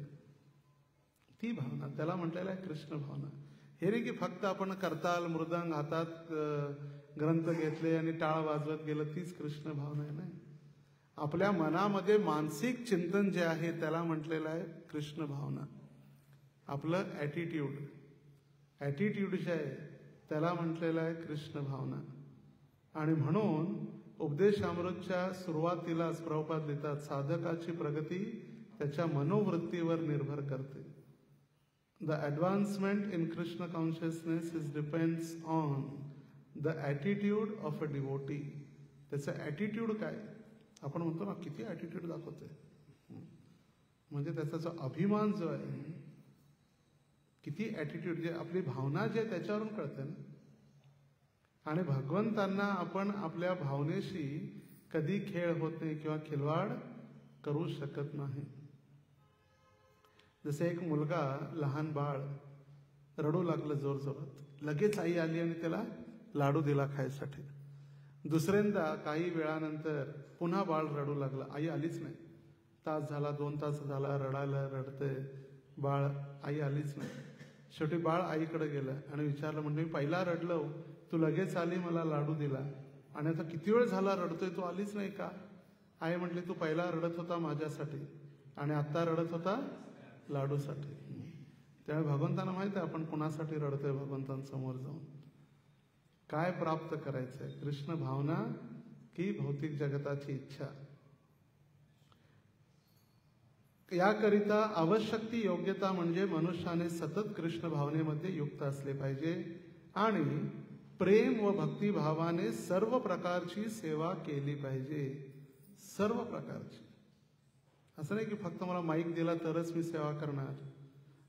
ती भावना, त्याला म्हटलेलं आहे कृष्ण भावना. हे रे की फक्त आपण करताल, मृदंग हातात ग्रंथ घेतले आणि टाळ वाजवत गेलं, तीच कृष्ण भावना आहे. नाही, आपल्या मनामध्ये मानसिक चिंतन जे आहे त्याला म्हटलेलं आहे कृष्ण भावना. आपलं ॲटिट्यूड जे आहे त्याला म्हटलेलं आहे कृष्ण भावना. आणि म्हणून उपदेशामृतच्या सुरुवातीलाच प्रभुपाद लिहितात, साधकाची प्रगती त्याच्या मनोवृत्तीवर निर्भर करते. The advancement in Krishna consciousness is depends on the attitude of a devotee. त्याचं ॲटिट्यूड काय, आपण म्हणतो ना किती ॲटिट्यूड दाखवतोय, म्हणजे त्याचा जो अभिमान जो आहे, किती ॲटिट्यूड, जे आपली भावना जी आहे त्याच्यावरून कळते ना. आणि भगवंतांना आपण आपल्या भावनेशी कधी खेळ होत नाही किंवा खिलवाड करू शकत नाही. जसे एक मुलगा, लहान बाळ रडू लागलं जोरजोरात, लगेच आई आली आणि त्याला लाडू दिला खायसाठी. दुसऱ्यांदा काही वेळानंतर पुन्हा बाळ रडू लागलं, आई आलीच नाही. तास झाला, 2 तास झाला, रडते बाळ, आई आलीच नाही. शेवटी बाळ आईकडे गेलं आणि विचारलं, म्हणजे मी पहिला रडलो, तू लगेच आली, मला लाडू दिला, आणि आता किती वेळ झाला रडतोय, तू आलीच नाही का? आई म्हटली, तू पहिला रडत होता माझ्यासाठी आणि आता रडत होता लाडूसाठी. त्यामुळे भगवंतांना माहिती आहे आपण कुणासाठी रडतोय. भगवंतांसमोर जाऊन काय प्राप्त करायचंय, कृष्ण भावना की भौतिक जगताची इच्छा. याकरिता आवश्यक ती योग्यता म्हणजे मनुष्याने सतत कृष्ण भावनेमध्ये युक्त असले पाहिजे आणि प्रेम व भक्तिभावाने सर्व प्रकारची सेवा केली पाहिजे. सर्व प्रकारची. असं नाही की फक्त मला माईक दिला तरच मी सेवा करणार,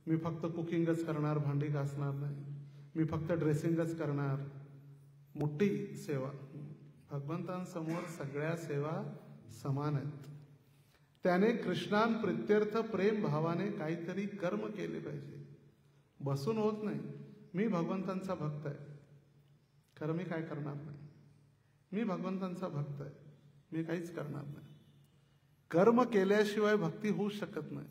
मी फक्त कुकिंगच करणार, भांडी घासणार नाही, मी फक्त ड्रेसिंगच करणार. मोठी सेवा. भगवंतांसमोर सगळ्या सेवा समान आहेत. त्याने कृष्णान प्रित्यर्थ प्रेम भावाने काहीतरी कर्म केले पाहिजे. बसून होत नाही. मी भगवंतांचा भक्त आहे, खरं मी काय करणार नाही. मी भगवंतांचा भक्त आहे, मी काहीच करणार नाही. कर्म केल्याशिवाय भक्ती होऊ शकत नाही.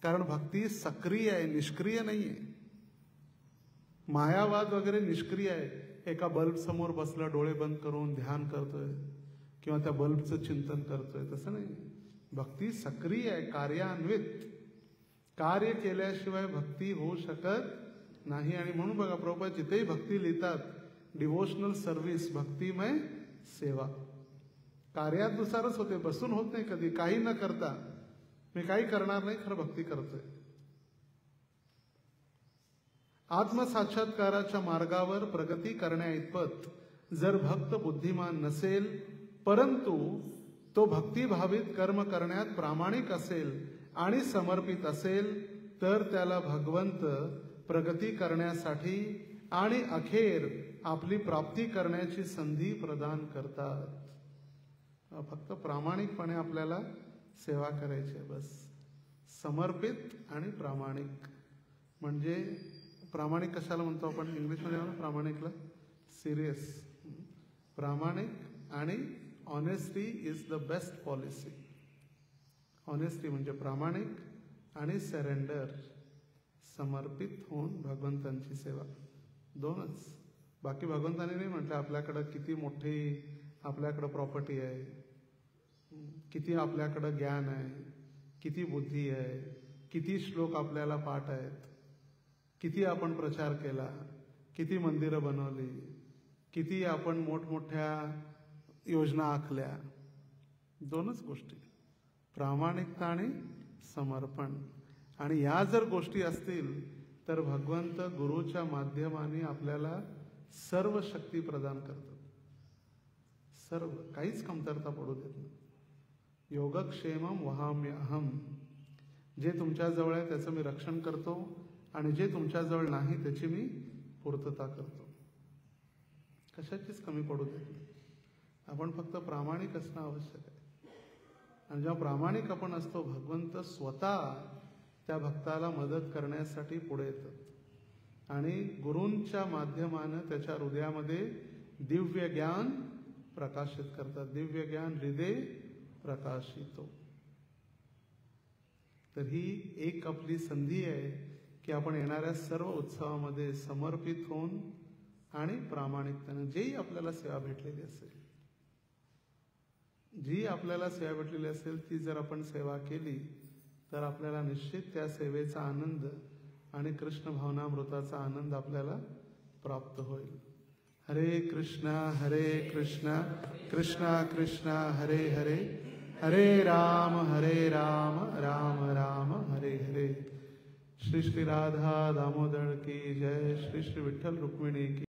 कारण भक्ती सक्रिय आहे, निष्क्रिय नाहीये. मायावाद वगैरे निष्क्रिय आहे. एका बल्ब समोर बसला, डोळे बंद करून ध्यान करतोय किंवा त्या बल्बचं चिंतन करतोय, तसं नाही. भक्ती सक्रिय आहे, कार्यान्वित. कार्य केल्याशिवाय भक्ती होऊ शकत नाही. आणि म्हणून बघा प्रभुपाद जिथेही भक्ती लिहितात, डिव्होशनल सर्व्हिस, भक्तिमय सेवा. कार्यानुसारच होते, बसून होत नाही कधी. काही न करता मी काही करणार नाही, खरं भक्ती करतोय. आत्मसाक्षात्काराच्या मार्गावर प्रगती करण्याइतपत जर भक्त बुद्धिमान नसेल परंतु तो भक्तिभावित कर्म करण्यात प्रामाणिक असेल आणि समर्पित असेल तर त्याला भगवंत प्रगती करण्यासाठी आणि अखेर आपली प्राप्ती करण्याची संधी प्रदान करतात. फक्त प्रामाणिकपणे आपल्याला सेवा करायची आहे बस. समर्पित आणि प्रामाणिक. म्हणजे प्रामाणिक कशाला म्हणतो आपण इंग्लिशमध्ये म्हणतो प्रामाणिकला? सिरियस. प्रामाणिक आणि honesty is the best policy. Honesty म्हणजे प्रामाणिक आणि सरेंडर, समर्पित होऊन भगवंतांची सेवा. दोनच. बाकी भगवंतांनी नाही म्हटलं आपल्याकडं किती मोठी आपल्याकडं प्रॉपर्टी आहे, किती आपल्याकडं ज्ञान आहे, किती बुद्धी आहे, किती श्लोक आपल्याला पाठ आहेत, किती आपण प्रचार केला, किती मंदिरं बनवली, किती आपण मोठमोठ्या योजना आखल्या. दोनच गोष्टी, प्रामाणिकता आणि समर्पण. आणि या जर गोष्टी असतील तर भगवंत गुरुच्या माध्यमाने आपल्याला सर्व शक्ती प्रदान करतात. सर्व, काहीच कमतरता पडू देत नाही. योगक्षेमम वहाम्यहम. जे तुमच्याजवळ आहे त्याचं मी रक्षण करतो आणि जे तुमच्याजवळ नाही त्याची मी पूर्तता करतो. कशाचीच कमी पडू देत नाही. आपण फक्त प्रामाणिक असणं आवश्यक आहे. आणि जेव्हा प्रामाणिक आपण असतो भगवंत स्वतः त्या भक्ताला मदत करण्यासाठी पुढे येतात आणि गुरूंच्या माध्यमानं त्याच्या हृदयामध्ये दिव्य ज्ञान प्रकाशित करतात. दिव्य ज्ञान हृदय प्रकाशितो. तर ही एक आपली संधी आहे की आपण येणाऱ्या सर्व उत्सवामध्ये समर्पित होऊन आणि प्रामाणिकतेने जेही आपल्याला सेवा भेटलेली असेल, जी आपल्याला सेवा भेटलेली असेल ती जर आपण सेवा केली तर आपल्याला निश्चित त्या सेवेचा आनंद आणि कृष्ण भावनामृताचा आनंद आपल्याला प्राप्त होईल. हरे कृष्णा कृष्णा कृष्णा हरे हरे, हरे राम राम राम हरे हरे. श्री श्री राधा दामोदर की जय. श्री श्री विठ्ठल रुक्मिणी की